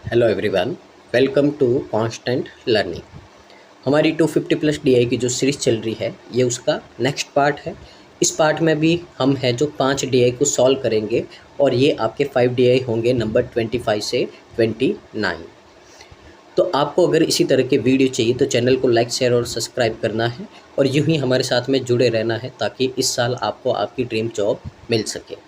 Hello everyone, welcome to constant learning. हमारी 250 plus DI की जो सीरीज़ चल रही है ये उसका नेक्स्ट पार्ट है। इस पार्ट में भी हम है जो 5 डीआई को सॉल्व करेंगे और ये आपके 5 डीआई होंगे नंबर 25 से 29। तो आपको अगर इसी तरह के वीडियो चाहिए तो चैनल को लाइक शेयर और सब्सक्राइब करना है और यूँ ही हमारे साथ में जुड़े रहना है ताकि इस साल आपको आपकी ड्रीम जॉब मिल सके।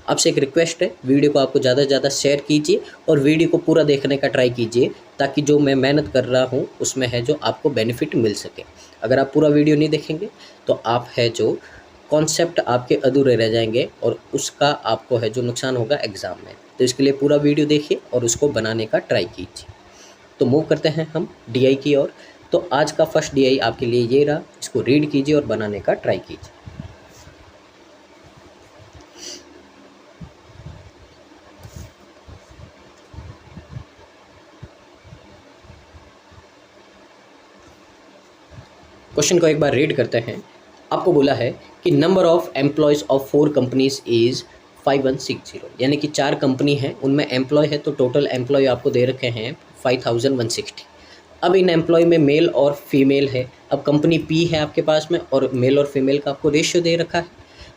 आपसे एक रिक्वेस्ट है, वीडियो को आपको ज़्यादा से ज़्यादा शेयर कीजिए और वीडियो को पूरा देखने का ट्राई कीजिए ताकि जो मैं मेहनत कर रहा हूँ उसमें है जो आपको बेनिफिट मिल सके। अगर आप पूरा वीडियो नहीं देखेंगे तो आप है जो कॉन्सेप्ट आपके अधूरे रह जाएंगे और उसका आपको है जो नुकसान होगा एग्ज़ाम में। तो इसके लिए पूरा वीडियो देखिए और उसको बनाने का ट्राई कीजिए। तो मूव करते हैं हम डीआई की ओर। तो आज का फर्स्ट डीआई आपके लिए ये रहा, इसको रीड कीजिए और बनाने का ट्राई कीजिए। क्वेश्चन को एक बार रीड करते हैं। आपको बोला है कि number of employees of 4 companies is 5160, यानी कि 4 कंपनी हैं उनमें एम्प्लॉय है तो टोटल एम्प्लॉय आपको दे रखे हैं 5160। अब इन एम्प्लॉय में मेल और फीमेल है। अब कंपनी पी है आपके पास में और मेल और फीमेल का आपको रेशियो दे रखा है।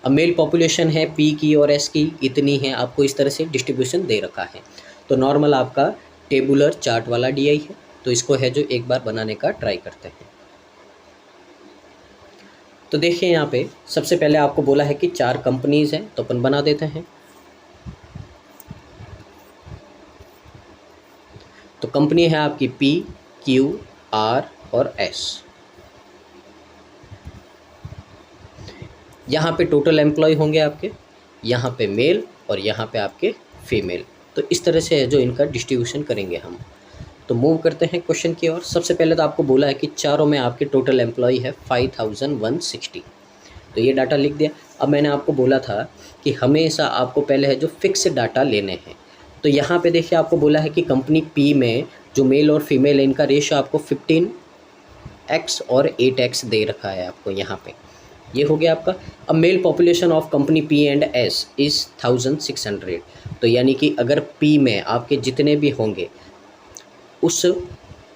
अब मेल पॉपुलेशन है पी की और एस की इतनी है, आपको इस तरह से डिस्ट्रीब्यूशन दे रखा है। तो नॉर्मल आपका टेबुलर चार्ट वाला डीआई है। तो इसको है जो एक बार बनाने का ट्राई करते हैं। तो देखिए यहाँ पे सबसे पहले आपको बोला है कि 4 कंपनीज हैं तो अपन बना देते हैं। तो कंपनी है आपकी पी, क्यू, आर और एस। यहाँ पे टोटल एम्प्लॉय होंगे आपके, यहाँ पे मेल और यहाँ पे आपके फीमेल। तो इस तरह से है जो इनका डिस्ट्रीब्यूशन करेंगे हम। तो मूव करते हैं क्वेश्चन की ओर। सबसे पहले तो आपको बोला है कि चारों में आपके टोटल एम्प्लॉय है 5160। तो ये डाटा लिख दिया। अब मैंने आपको बोला था कि हमेशा आपको पहले है जो फिक्स डाटा लेने हैं। तो यहाँ पे देखिए आपको बोला है कि कंपनी पी में जो मेल और फीमेल है इनका रेशियो आपको 15x और 8x दे रखा है आपको यहाँ पे। ये हो गया आपका। अब mail population of company P and S is 1600। तो यानी कि अगर पी में आपके जितने भी होंगे उस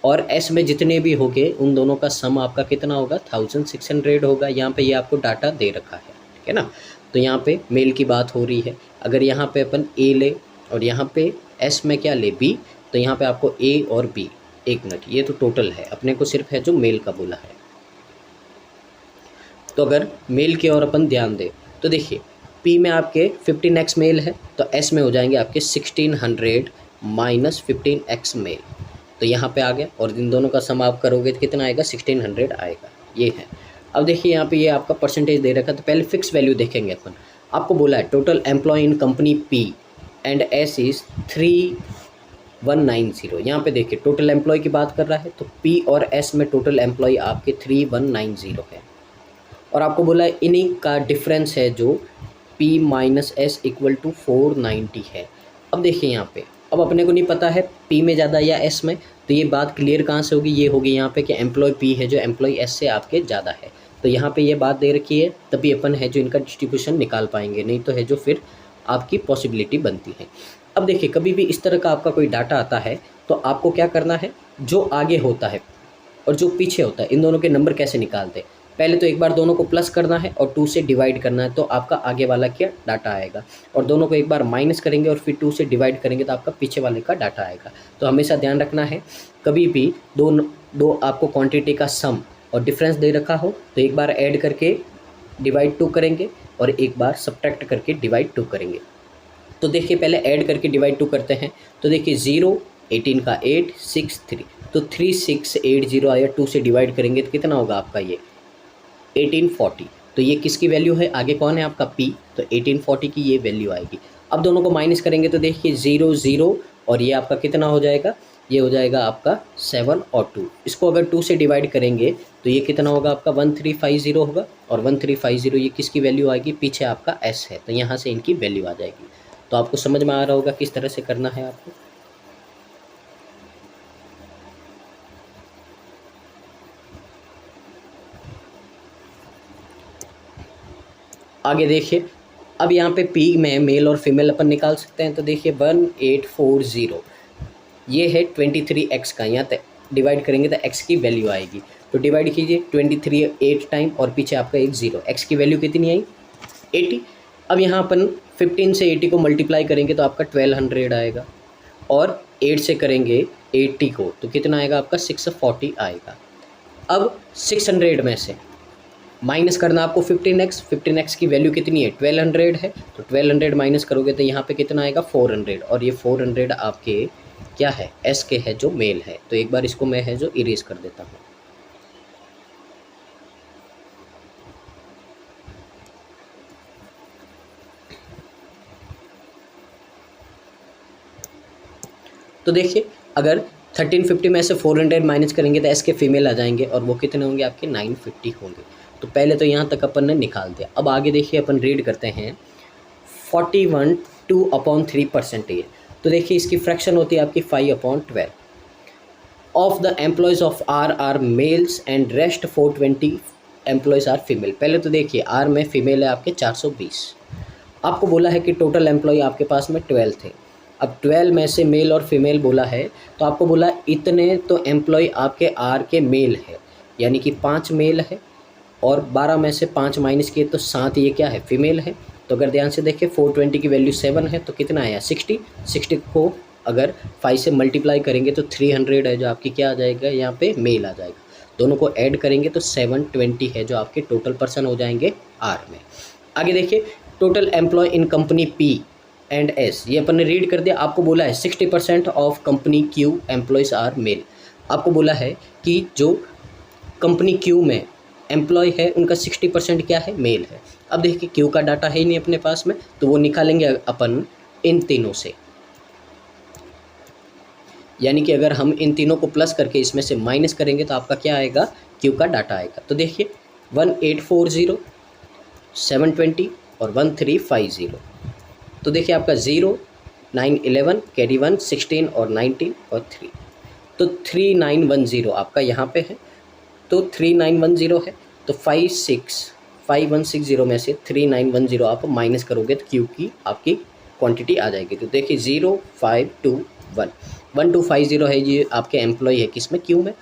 और एस में जितने भी होंगे उन दोनों का सम आपका कितना होगा 1600 होगा। यहाँ पे ये आपको डाटा दे रखा है, ठीक है ना। तो यहाँ पे मेल की बात हो रही है। अगर यहाँ पे अपन ए ले और यहाँ पे एस में क्या ले बी, तो यहाँ पे आपको ए और बी, एक मिनट, ये तो टोटल है, अपने को सिर्फ है जो मेल का बोला है। तो अगर मेल की ओर अपन ध्यान दें तो देखिए पी में आपके 15x मेल है तो एस में हो जाएंगे आपके 1600 माइनस 15x मेल। तो यहाँ पे आ गया और इन दोनों का सम आप करोगे तो कितना आएगा 1600 आएगा। ये है। अब देखिए यहाँ पे ये आपका परसेंटेज दे रखा है। तो पहले फिक्स वैल्यू देखेंगे अपन। आपको बोला है total employ in company P and S is 3190। यहाँ पे देखिए टोटल एम्प्लॉय की बात कर रहा है तो पी और एस में टोटल एम्प्लॉय आपके 3190 है। और आपको बोला है इन्हीं का डिफरेंस है जो P minus S equal to 490 है। अब देखिए यहाँ पे अब अपने को नहीं पता है P में ज़्यादा या S में, तो ये बात क्लियर कहाँ से होगी, ये होगी यहाँ पे कि एम्प्लॉय P है जो एम्प्लॉय S से आपके ज़्यादा है। तो यहाँ पे ये बात दे रखी है तभी अपन है जो इनका डिस्ट्रीब्यूशन निकाल पाएंगे, नहीं तो है जो फिर आपकी पॉसिबिलिटी बनती है। अब देखिए कभी भी इस तरह का आपका कोई डाटा आता है तो आपको क्या करना है, जो आगे होता है और जो पीछे होता है इन दोनों के नंबर कैसे निकालते हैं। पहले तो एक बार दोनों को प्लस करना है और 2 से डिवाइड करना है तो आपका आगे वाला क्या डाटा आएगा, और दोनों को एक बार माइनस करेंगे और फिर 2 से डिवाइड करेंगे तो आपका पीछे वाले का डाटा आएगा। तो हमेशा ध्यान रखना है कभी भी दो आपको क्वांटिटी का सम और डिफरेंस दे रखा हो तो एक बार ऐड करके डिवाइड 2 करेंगे और एक बार सब्ट्रैक्ट करके डिवाइड 2 करेंगे। तो देखिए पहले ऐड करके डिवाइड 2 करते हैं तो देखिए 0 18 का 8 6 3, तो 3680 आया। 2 से डिवाइड करेंगे तो कितना होगा आपका ये 1840। तो ये किसकी वैल्यू है, आगे कौन है आपका P, तो 1840 की ये वैल्यू आएगी। अब दोनों को माइनस करेंगे तो देखिए 0 0 और ये आपका कितना हो जाएगा, ये हो जाएगा आपका 7 और 2। इसको अगर 2 से डिवाइड करेंगे तो ये कितना होगा आपका 1350 होगा, और 1350 ये किसकी वैल्यू आएगी, पीछे आपका S है तो यहाँ से इनकी वैल्यू आ जाएगी। तो आपको समझ में आ रहा होगा किस तरह से करना है आपको। आगे देखिए अब यहाँ पे P में मेल और फीमेल अपन निकाल सकते हैं। तो देखिए 1840 ये है 23x का, यहाँ तक डिवाइड करेंगे तो x की वैल्यू आएगी। तो डिवाइड कीजिए 23 8 टाइम और पीछे आपका एक 0, x की वैल्यू कितनी आई 80। अब यहाँ अपन 15 से 80 को मल्टीप्लाई करेंगे तो आपका 1200 आएगा, और 8 से करेंगे 80 को तो कितना आएगा आपका 640 आएगा। अब 600 में से माइनस करना आपको 15x की वैल्यू कितनी है 1200 है, तो 1200 माइनस करोगे तो यहाँ पे कितना आएगा 400, और ये 400 आपके क्या है s के है जो मेल है। तो एक बार इसको मैं है जो इरेज कर देता हूँ। तो देखिए अगर 1350 में से 400 माइनस करेंगे तो एस के फीमेल आ जाएंगे, और वो कितने होंगे आपके 950 होंगे। तो पहले तो यहाँ तक अपन ने निकाल दिया। अब आगे देखिए अपन रीड करते हैं 41 2/3%। तो देखिए इसकी फ्रैक्शन होती है आपकी 5/12 of the employees of R males and rest 420 employees are female. पहले तो देखिए आर में फीमेल है आपके 420। आपको बोला है कि टोटल एम्प्लॉय आपके पास में 12 थे। अब 12 में से मेल और फीमेल बोला है, तो आपको बोला इतने तो एम्प्लॉय आपके आर के मेल है, यानी कि 5 मेल है, और 12 में से 5 माइनस किए तो 7 ये क्या है फीमेल है। तो अगर ध्यान से देखें 420 की वैल्यू 7 है तो कितना आया 60 को अगर 5 से मल्टीप्लाई करेंगे तो 300 है जो आपकी क्या आ जाएगा यहाँ पे मेल आ जाएगा। दोनों को ऐड करेंगे तो 720 है जो आपके टोटल पर्सन हो जाएंगे आर में। आगे देखिए total employ in company P and S, ये अपन ने रीड कर दिया। आपको बोला है 60% of company Q employees are male. आपको बोला है कि जो कंपनी क्यू में एम्प्लॉय है उनका 60% क्या है मेल है। अब देखिए क्यू का डाटा है ही नहीं अपने पास में, तो वो निकालेंगे अपन इन तीनों से, यानी कि अगर हम इन तीनों को प्लस करके इसमें से माइनस करेंगे तो आपका क्या आएगा क्यू का डाटा आएगा। तो देखिए 1840 720 और 1350। तो देखिए आपका 0 9 11 कैरी 1 16 और 19 और 3, तो 3910 आपका यहाँ पे है। तो 3910 है तो 5160 में से 3910 आप माइनस करोगे तो क्यू की आपकी क्वांटिटी आ जाएगी। तो देखिए 0521 है ये आपके एम्प्लॉय है किस में क्यू में,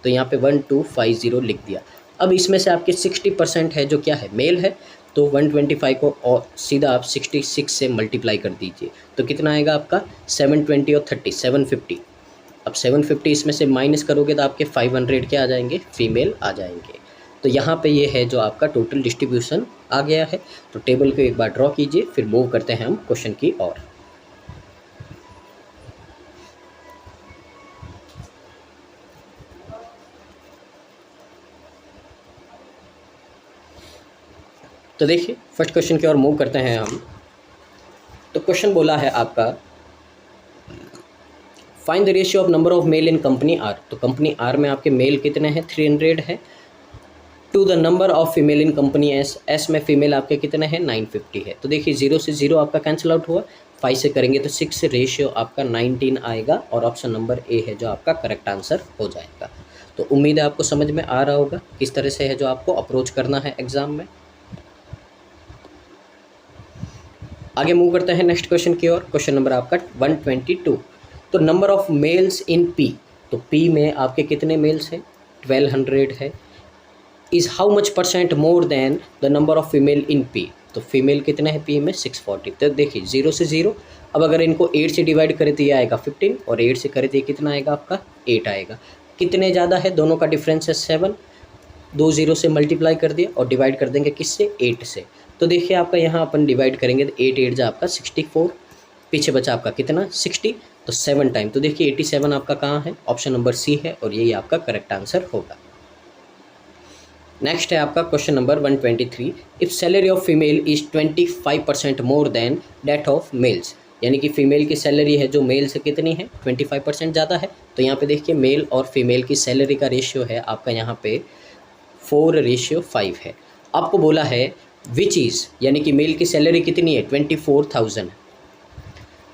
तो यहाँ पे 1250 लिख दिया। अब इसमें से आपके 60% है जो क्या है मेल है, तो 125 को और सीधा आप 66 से मल्टीप्लाई कर दीजिए तो कितना आएगा आपका 720 और 30 750। अब 750 इसमें से माइनस करोगे तो आपके 500 क्या आ जाएंगे फीमेल आ जाएंगे। तो यहाँ पे ये है जो आपका टोटल डिस्ट्रीब्यूशन आ गया है। तो टेबल को एक बार ड्रॉ कीजिए, फिर मूव करते हैं हम क्वेश्चन की ओर। तो देखिए फर्स्ट क्वेश्चन की ओर मूव करते हैं हम। तो क्वेश्चन बोला है आपका find the ratio of number of male in company R. तो कंपनी आर में आपके मेल कितने हैं 300 है, to the number of female in company S, S में फीमेल आपके कितने हैं 950 है। तो देखिए 0 से 0 आपका कैंसिल आउट हुआ, 5 से करेंगे तो 6 से रेशियो आपका 19 आएगा, और ऑप्शन नंबर ए है जो आपका करेक्ट आंसर हो जाएगा। तो उम्मीद है आपको समझ में आ रहा होगा किस तरह से है जो आपको अप्रोच करना है एग्जाम में। आगे मूव करते हैं नेक्स्ट क्वेश्चन की ओर। क्वेश्चन नंबर आपका 122। तो number of males in P, तो पी में आपके कितने मेल्स हैं 1200 है, is how much % more then the number of female in P. तो फीमेल कितने हैं पी में 640। तो देखिए 0 से 0, अब अगर इनको 8 से डिवाइड करें तो ये आएगा 15, और 8 से करें तो ये कितना आएगा आपका 8 आएगा। कितने ज़्यादा है दोनों का डिफरेंस है 7, 2 0 से मल्टीप्लाई कर दिया और डिवाइड कर देंगे किससे 8 से। तो देखिए आपका यहाँ अपन डिवाइड करेंगे तो 8 8 जा आपका 64, पीछे बचा आपका कितना 60, तो 7 टाइम। तो देखिए 87 आपका कहाँ है, ऑप्शन नंबर सी है, और यही आपका करेक्ट आंसर होगा। नेक्स्ट है आपका question number 123। If salary of female is 25% more than that of males, यानी कि फ़ीमेल की सैलरी है जो मेल से कितनी है 25% ज़्यादा है। तो यहाँ पे देखिए मेल और फीमेल की सैलरी का रेशियो है आपका यहाँ पे 4:5 है। आपको बोला है विच इज़, यानी कि मेल की सैलरी कितनी है 24,000।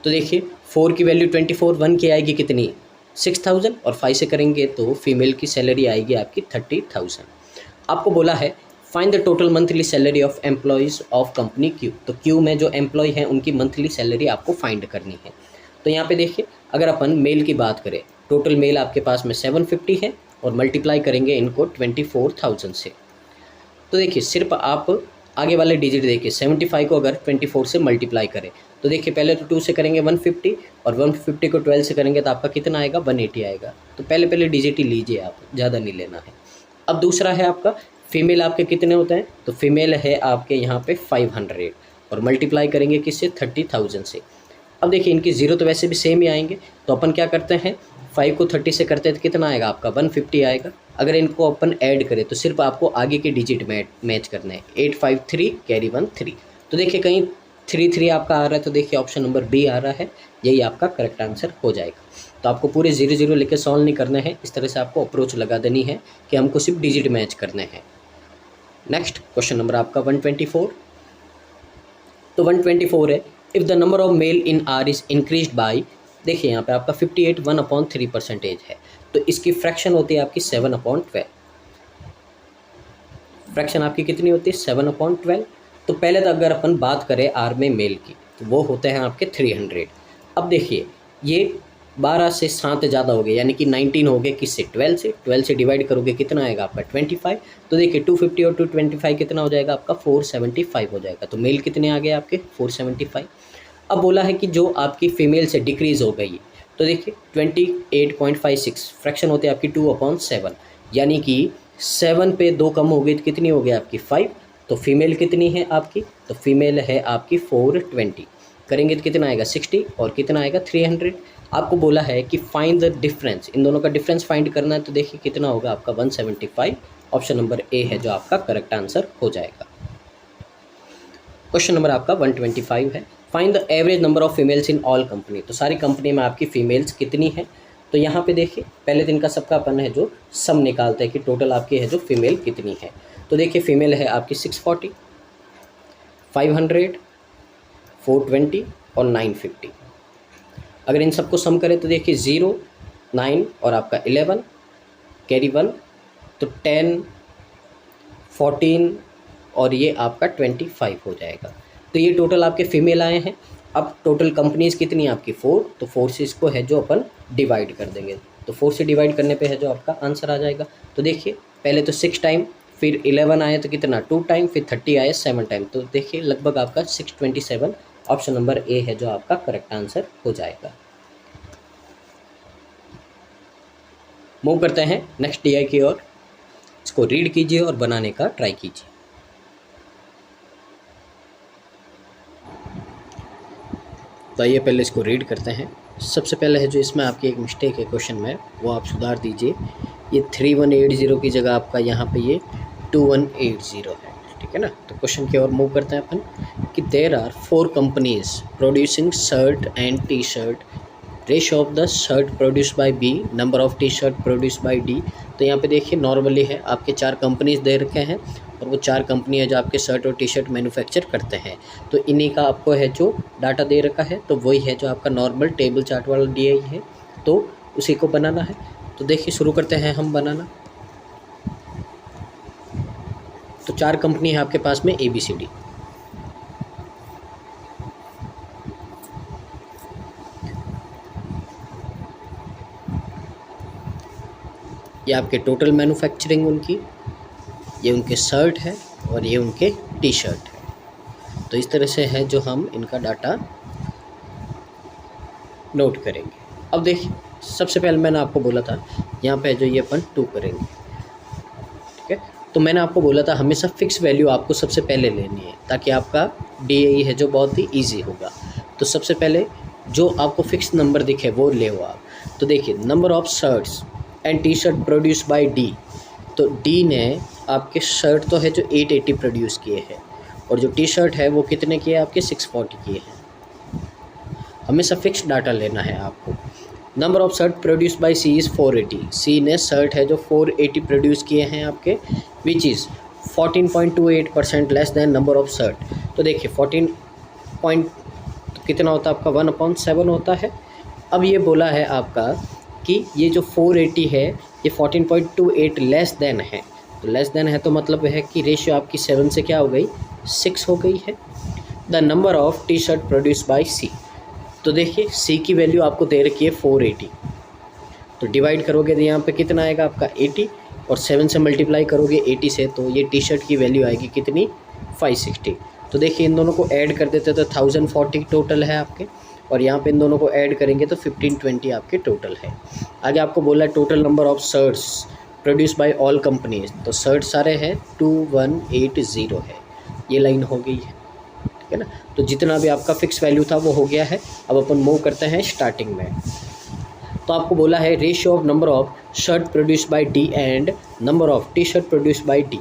तो देखिए 4 की वैल्यू 24, 1 की आएगी कितनी 6,000, और 5 से करेंगे तो फीमेल की सैलरी आएगी आपकी 30,000। आपको बोला है find the total monthly salary of employees of company Q. तो क्यू में जो एम्प्लॉय हैं उनकी मंथली सैलरी आपको फाइंड करनी है। तो यहाँ पे देखिए अगर अपन मेल की बात करें, टोटल मेल आपके पास में 750 है और मल्टीप्लाई करेंगे इनको 24,000 से। तो देखिए सिर्फ आप आगे वाले डिजिट देखिए 75 को अगर 24 से मल्टीप्लाई करें तो देखिए पहले तो 2 से करेंगे 150 और 150 को 12 से करेंगे तो आपका कितना आएगा 180 आएगा। तो पहले डिजिट ही लीजिए आप, ज़्यादा नहीं लेना है। अब दूसरा है आपका फीमेल आपके कितने होते हैं, तो फीमेल है आपके यहाँ पे 500 और मल्टीप्लाई करेंगे किससे 30,000 से। अब देखिए इनकी ज़ीरो तो वैसे भी सेम ही आएंगे, तो अपन क्या करते हैं 5 को 30 से करते हैं तो कितना आएगा आपका 150 आएगा। अगर इनको अपन ऐड करें तो सिर्फ आपको आगे के डिजिट मैच करना है 853 कैरी 1 3। तो देखिए कहीं 3 आपका आ रहा है, तो देखिए ऑप्शन नंबर बी आ रहा है, यही आपका करेक्ट आंसर हो जाएगा। तो आपको पूरे 0 लेकर सॉल्व नहीं करना है, इस तरह से आपको अप्रोच लगा देनी है कि हमको सिर्फ डिजिट मैच करने हैं। नेक्स्ट क्वेश्चन नंबर आपका 124। तो 124 है, if the number of male in are is increased by, देखिए यहाँ पे आपका 58 1/3% है, तो इसकी फ्रैक्शन होती है आपकी 7/12। फ्रैक्शन आपकी कितनी होती है 7/12। तो पहले तो अगर अपन बात करें आर में मेल की तो वो होते हैं आपके 300। अब देखिए ये 12 से 7 ज़्यादा हो गए, यानी कि 19 हो गए किससे 12 से डिवाइड करोगे कितना आएगा आपका 25। तो देखिए 250 और 225 कितना हो जाएगा आपका 475 हो जाएगा। तो मेल कितने आ गए आपके 475। अब बोला है कि जो आपकी फ़ीमेल से डिक्रीज़ हो गई, तो देखिए 28.56 फ्रैक्शन होते हैं आपकी 2/7, यानी कि 7 पे 2 कम हो गई तो कितनी हो गई आपकी 5। तो फीमेल कितनी है आपकी, तो फीमेल है आपकी 420, करेंगे तो कितना आएगा 60 और कितना आएगा 300। आपको बोला है कि फाइंड द डिफरेंस, इन दोनों का डिफरेंस फाइंड करना है, तो देखिए कितना होगा आपका 175। ऑप्शन नंबर ए है जो आपका करेक्ट आंसर हो जाएगा। क्वेश्चन नंबर आपका 125 है, find the average number of females in all company. तो सारी कंपनी में आपकी फ़ीमेल्स कितनी है, तो यहाँ पे देखिए पहले दिन का सबका अपन है जो सम निकालते हैं कि टोटल आपकी है जो फीमेल कितनी है। तो देखिए फीमेल है आपकी 640, 500, 420 और 950। अगर इन सबको सम करें तो देखिए 0, 9 और आपका 11 कैरी 1, तो 10, 14 और ये आपका 25 हो जाएगा। तो ये टोटल आपके फीमेल आए हैं। अब टोटल कंपनीज़ कितनी है आपकी 4, तो 4 से इसको है जो अपन डिवाइड कर देंगे, तो 4 से डिवाइड करने पे है जो आपका आंसर आ जाएगा। तो देखिए पहले तो 6 टाइम, फिर 11 आए तो कितना 2 टाइम, फिर 30 आए 7 टाइम, तो देखिए लगभग आपका 627। ऑप्शन नंबर ए है जो आपका करेक्ट आंसर हो जाएगा। मूव करते हैं नेक्स्ट DI की ओर, इसको रीड कीजिए और बनाने का ट्राई कीजिए। तो आइए पहले इसको रीड करते हैं। सबसे पहले है जो इसमें आपकी एक मिस्टेक है क्वेश्चन में, वो आप सुधार दीजिए। ये 3180 की जगह आपका यहाँ पे ये 2180 है, ठीक है ना। तो क्वेश्चन की ओर मूव करते हैं अपन कि there are 4 companies producing shirt and T shirt, ratio of the shirt produce by B, number of T shirt produce by D. तो यहाँ पे देखिए नॉर्मली है आपके 4 कंपनीज दे रखे हैं और वो 4 कंपनी है जो आपके शर्ट और टी शर्ट मैन्युफैक्चर करते हैं। तो इन्हीं का आपको है जो डाटा दे रखा है, तो वही है जो आपका नॉर्मल टेबल चार्ट वाला DI है, तो उसी को बनाना है। तो देखिए शुरू करते हैं हम बनाना। तो 4 कंपनी है आपके पास में ABCD। ये आपके टोटल मैन्युफैक्चरिंग उनकी, ये उनके शर्ट है और ये उनके टी शर्ट है। तो इस तरह से है जो हम इनका डाटा नोट करेंगे। अब देखिए सबसे पहले मैंने आपको बोला था यहाँ पे जो ये अपन 2 करेंगे, ठीक है। तो मैंने आपको बोला था हमेशा फिक्स वैल्यू आपको सबसे पहले लेनी है ताकि आपका DI है जो बहुत ही ईजी होगा। तो सबसे पहले जो आपको फिक्स नंबर दिखे वो ले आप। तो देखिए number of shirts and T shirt produce bye D, तो D ने आपके शर्ट तो है जो 880 प्रोड्यूस किए हैं और जो टी शर्ट है वो कितने किए आपके 640 किए हैं। हमेशा फिक्स डाटा लेना है आपको। Number of shirt produce bye C is 480, C ने शर्ट है जो 480 प्रोड्यूस किए हैं आपके, which is 14.28% less than number of shirt. तो देखिए 14 पॉइंट तो कितना होता है आपका 1/7 होता है। अब ये बोला है आपका कि ये जो 480 है ये 14.28 लेस देन है, तो लेस देन है तो मतलब है कि रेशियो आपकी 7 से क्या हो गई 6 हो गई है। The number of T shirt produce bye C, तो देखिए सी की वैल्यू आपको दे रखी है 480, तो डिवाइड करोगे तो यहाँ पे कितना आएगा आपका 80, और 7 से मल्टीप्लाई करोगे 80 से, तो ये टी शर्ट की वैल्यू आएगी कितनी 560। तो देखिए इन दोनों को ऐड कर देते तो 1040 टोटल है आपके, और यहाँ पे इन दोनों को ऐड करेंगे तो 1520 आपके टोटल है। आगे आपको बोला total number of shirts produce by all companies, तो शर्ट सारे हैं 2180 है, ये लाइन हो गई है, ठीक है ना। तो जितना भी आपका फिक्स वैल्यू था वो हो गया है। अब अपन मूव करते हैं स्टार्टिंग में। तो आपको बोला है ratio of number of shirt produce by D and number of T shirt produce by D.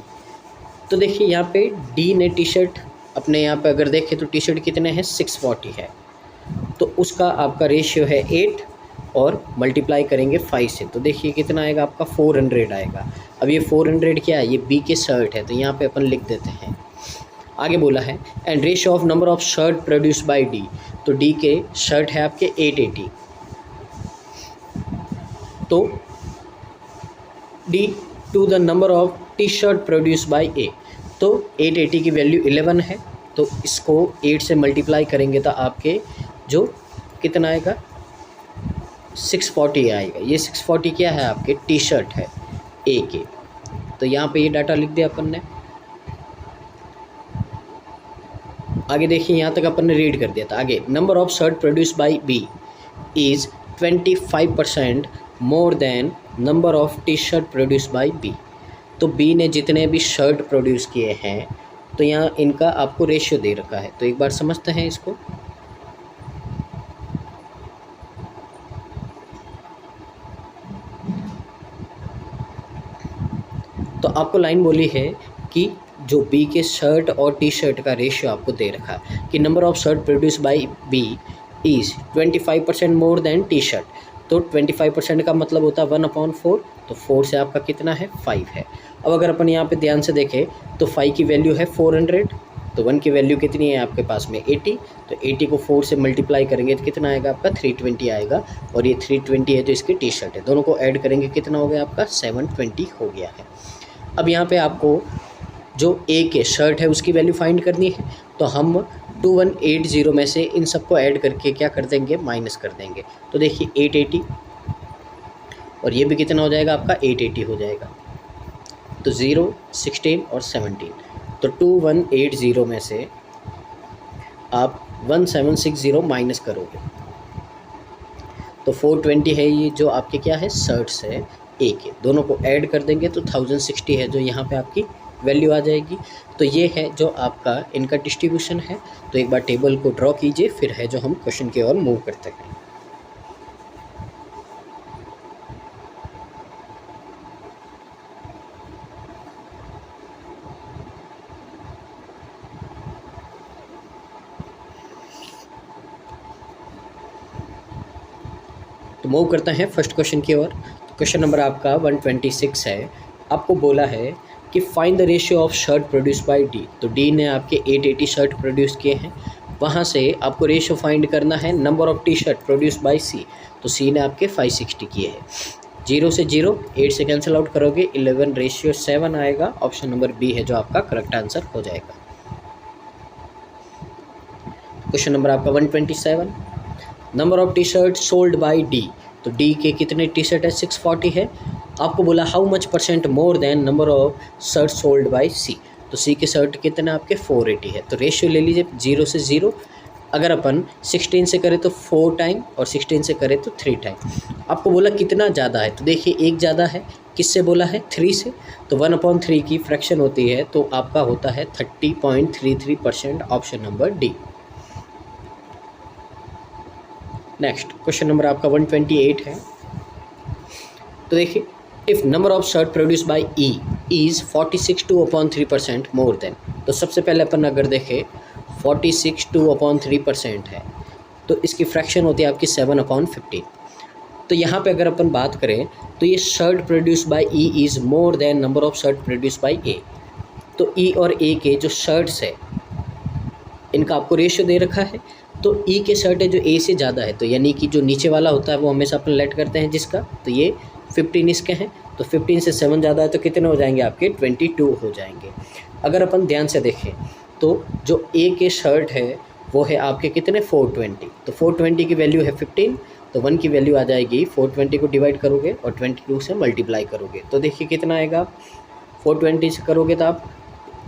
तो देखिए यहाँ पे डी ने टी शर्ट अपने यहाँ पे अगर देखें तो टी शर्ट कितने हैं 640 है, तो उसका आपका रेशियो है 8 और मल्टीप्लाई करेंगे 5 से, तो देखिए कितना आएगा आपका 400 आएगा। अब ये 400 क्या है, ये बी के शर्ट है, तो यहाँ पे अपन लिख देते हैं। आगे बोला है and ratio of number of shirt produce by D, तो डी के शर्ट है आपके 880, तो D to the number of T shirt produce by A, तो 880 की वैल्यू 11 है, तो इसको 8 से मल्टीप्लाई करेंगे तो आपके जो कितना आएगा 640 आएगा। ये 640 क्या है आपके टी शर्ट है ए के, तो यहाँ पे ये डाटा लिख दिया अपन ने। आगे देखिए यहाँ तक अपन ने रीड कर दिया था। आगे number of shirt produce by B is 25% more than number of T shirt produce by B, तो बी ने जितने भी शर्ट प्रोड्यूस किए हैं तो यहाँ इनका आपको रेशियो दे रखा है, तो एक बार समझते हैं इसको। तो आपको लाइन बोली है कि जो बी के शर्ट और टी शर्ट का रेशियो आपको दे रखा है कि number of shirt produce by B is 25% more than T shirt, तो 25% का मतलब होता है 1/4, तो 4 से आपका कितना है 5 है। अब अगर अपन यहाँ पे ध्यान से देखें तो 5 की वैल्यू है 400, तो 1 की वैल्यू कितनी है आपके पास में 80, तो 80 को 4 से मल्टीप्लाई करेंगे तो कितना आएगा आपका 320 आएगा, और ये 320 है जो इसकी टी शर्ट है, दोनों को ऐड करेंगे कितना हो गया आपका 720 हो गया है। अब यहाँ पे आपको जो ए के शर्ट है उसकी वैल्यू फाइंड करनी है, तो हम 2180 में से इन सबको ऐड करके क्या कर देंगे माइनस कर देंगे, तो देखिए 880 और ये भी कितना हो जाएगा आपका 880 हो जाएगा, तो 0, 16 और 17, तो 2180 में से आप 1760 माइनस करोगे तो 420 है, ये जो आपके क्या है शर्ट्स है ए के, दोनों को ऐड कर देंगे तो 1060 है जो यहाँ पे आपकी वैल्यू आ जाएगी। तो ये है जो आपका इनका डिस्ट्रीब्यूशन है। तो एक बार टेबल को ड्रॉ कीजिए, फिर है जो हम क्वेश्चन की ओर मूव करते हैं। तो मूव करते हैं फर्स्ट क्वेश्चन की ओर। तो क्वेश्चन नंबर आपका 126 है। आपको बोला है कि find the ratio of shirt produce by D, तो डी ने आपके 880 शर्ट प्रोड्यूस किए हैं, वहाँ से आपको रेशियो फाइंड करना है number of T shirt produce by C, तो सी ने आपके 560 किए हैं। 0 से 0, 8 से कैंसिल आउट करोगे 11:7 आएगा, ऑप्शन नंबर बी है जो आपका करेक्ट आंसर हो जाएगा। क्वेश्चन नंबर आपका 127, number of T shirt sold by D, तो डी के कितने टी शर्ट है 640 है। आपको बोला how much % more than number of shirt sold by C, तो सी के शर्ट कितने आपके 480 है, तो रेशियो ले लीजिए 0 से 0। अगर अपन 16 से करें तो 4 टाइम और 16 से करें तो 3 टाइम। आपको बोला कितना ज़्यादा है, तो देखिए एक ज़्यादा है, किससे बोला है 3 से, तो 1/3 की फ्रैक्शन होती है, तो आपका होता है 30.33%, option number D. Next question number आपका 128 है। तो देखिए if number of shirt produce by E is 46 2/3% more than, तो सबसे पहले अपन अगर देखें 46 2/3% है, तो इसकी फ्रैक्शन होती है आपकी 7/15। तो यहाँ पे अगर अपन बात करें तो ये shirt produce by E is more than number of shirt produce by A, तो ई और ए के जो शर्ट्स है इनका आपको रेशियो दे रखा है, तो ई के शर्ट है जो ए से ज़्यादा है, तो यानी कि जो नीचे वाला होता है वो हमेशा अपन लेट करते हैं जिसका, तो ये 15 इसके हैं, तो 15 से 7 ज़्यादा है तो कितने हो जाएंगे आपके 22 हो जाएंगे। अगर अपन ध्यान से देखें तो जो ए के शर्ट है वो है आपके कितने 420। तो 420 की वैल्यू है 15, तो 1 की वैल्यू आ जाएगी 420 को डिवाइड करोगे और 22 से मल्टीप्लाई करोगे तो देखिए कितना आएगा। 420 से करोगे तो आप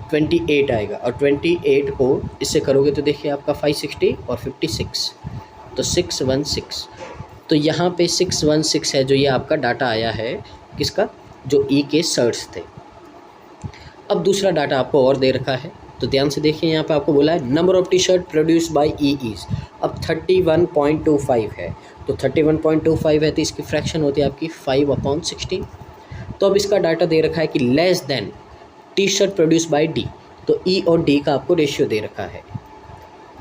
28 आएगा और 28 को इससे करोगे तो देखिए आपका 560 और 56 तो 616। तो यहाँ पे 616 है जो ये आपका डाटा आया है किसका, जो ई के सर्ट्स थे। अब दूसरा डाटा आपको और दे रखा है तो ध्यान से देखिए, यहाँ पे आपको बोला है number of T shirt produce by E is. अब 31.25 है तो 31.25 है तो इसकी फ्रैक्शन होती है आपकी 5/16। तो अब इसका डाटा दे रखा है कि less than T shirt produce by D, तो ई और डी का आपको रेशियो दे रखा है,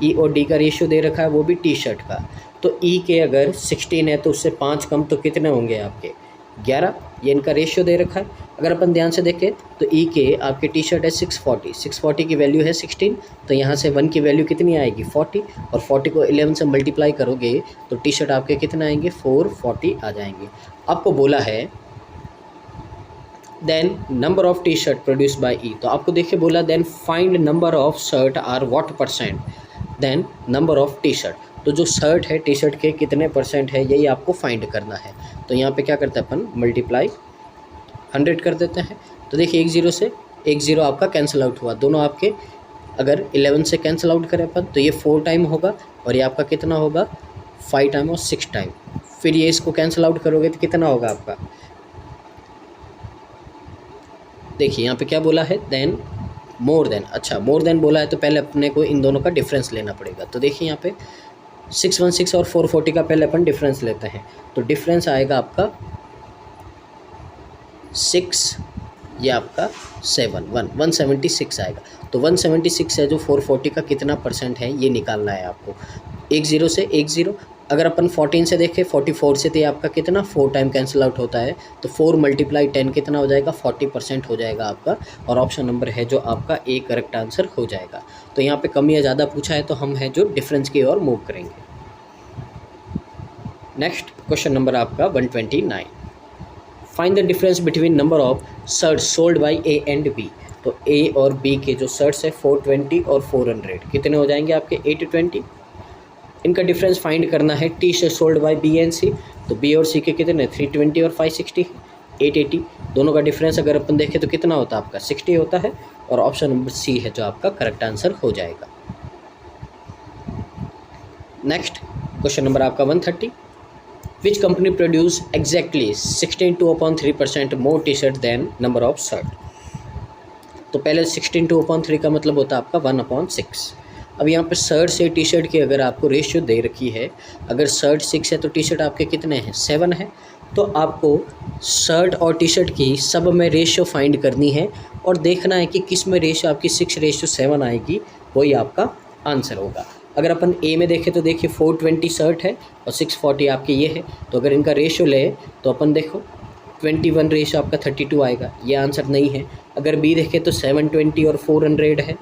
ई और डी का रेशियो दे रखा है वो भी टी शर्ट का। तो ई के अगर 16 है तो उससे 5 कम तो कितने होंगे आपके 11, ये इनका रेशियो दे रखा है। अगर अपन ध्यान से देखें तो ई के आपके टी शर्ट है 640 की वैल्यू है 16, तो यहाँ से 1 की वैल्यू कितनी आएगी 40 और 40 को 11 से मल्टीप्लाई करोगे तो टी शर्ट आपके कितने आएंगे 440 आ जाएंगे। आपको बोला है than number of T shirt produce by E, तो आपको देखिए बोला then find number of shirt are what percent than number of T shirt, तो जो शर्ट है टी शर्ट के कितने परसेंट है यही आपको फाइंड करना है। तो यहाँ पे क्या करते हैं अपन मल्टीप्लाई 100 कर देते हैं तो देखिए 10 से 10 आपका कैंसिल आउट हुआ, दोनों आपके अगर 11 से कैंसिल आउट करें अपन तो ये 4 टाइम होगा और ये आपका कितना होगा 5 टाइम और 6 टाइम, फिर ये इसको कैंसिल आउट करोगे तो कितना होगा आपका, देखिए यहाँ पे क्या बोला है देन मोर देन। अच्छा मोर देन बोला है तो पहले अपने को इन दोनों का डिफरेंस लेना पड़ेगा। तो देखिए यहाँ पे 616 और 440 का पहले अपन डिफरेंस लेते हैं तो डिफरेंस आएगा आपका 6, ये आपका 176 आएगा। तो 176 है जो 440 का कितना परसेंट है ये निकालना है आपको। 10 से 10, अगर अपन 14 से देखें 44 से तो ये आपका कितना 4 टाइम कैंसिल आउट होता है तो 4 × 10 कितना हो जाएगा 40% हो जाएगा आपका, और ऑप्शन नंबर है जो आपका ए करेक्ट आंसर हो जाएगा। तो यहाँ पे कम या ज़्यादा पूछा है तो हम है जो डिफरेंस की ओर मूव करेंगे। नेक्स्ट क्वेश्चन नंबर आपका 129, find the difference between number of shirts sold by A and B. तो ए और बी के जो शर्ट्स है 420 और 400 कितने हो जाएंगे आपके 820, इनका डिफरेंस फाइंड करना है। T shirt sold by B and C, तो बी और सी के कितने 320 और 560 880, दोनों का डिफरेंस अगर अपन देखें तो कितना होता है आपका 60 होता है, और ऑप्शन नंबर सी है जो आपका करेक्ट आंसर हो जाएगा। नेक्स्ट क्वेश्चन नंबर आपका 130, which company produce exactly 16.2/3% more T shirt than number of shirt. तो पहले 16.2/3 का मतलब होता है आपका 1/6। अब यहाँ पे शर्ट से टी शर्ट की अगर आपको रेशियो दे रखी है, अगर शर्ट 6 है तो टी शर्ट आपके कितने हैं 7 है, तो आपको शर्ट और टी शर्ट की सब में रेशियो फाइंड करनी है और देखना है कि किस में रेशियो आपकी 6:7 आएगी, वही आपका आंसर होगा। अगर अपन ए में देखें तो देखिए 420 शर्ट है और 640 आपके ये है, तो अगर इनका रेशियो ले तो अपन देखो 21 रेशियो आपका 32 आएगा, ये आंसर नहीं है। अगर बी देखें तो 720 और 400 है,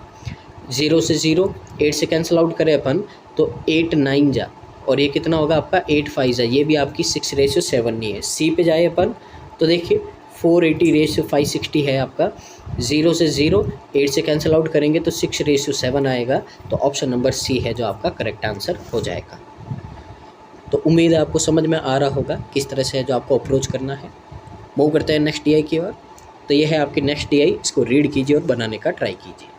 0 से 0 8 से कैंसिल आउट करें अपन तो 8 9 जा, और ये कितना होगा आपका 8 5 जा, ये भी आपकी 6:7 नहीं है। सी पे जाए अपन तो देखिए 480:560 है आपका, 0 से 0 8 से कैंसिल आउट करेंगे तो 6:7 आएगा, तो ऑप्शन नंबर सी है जो आपका करेक्ट आंसर हो जाएगा। तो उम्मीद है आपको समझ में आ रहा होगा किस तरह से है जो आपको अप्रोच करना है। मूव करते हैं नेक्स्ट DI की ओर। तो ये है आपकी नेक्स्ट DI, इसको रीड कीजिए और बनाने का ट्राई कीजिए।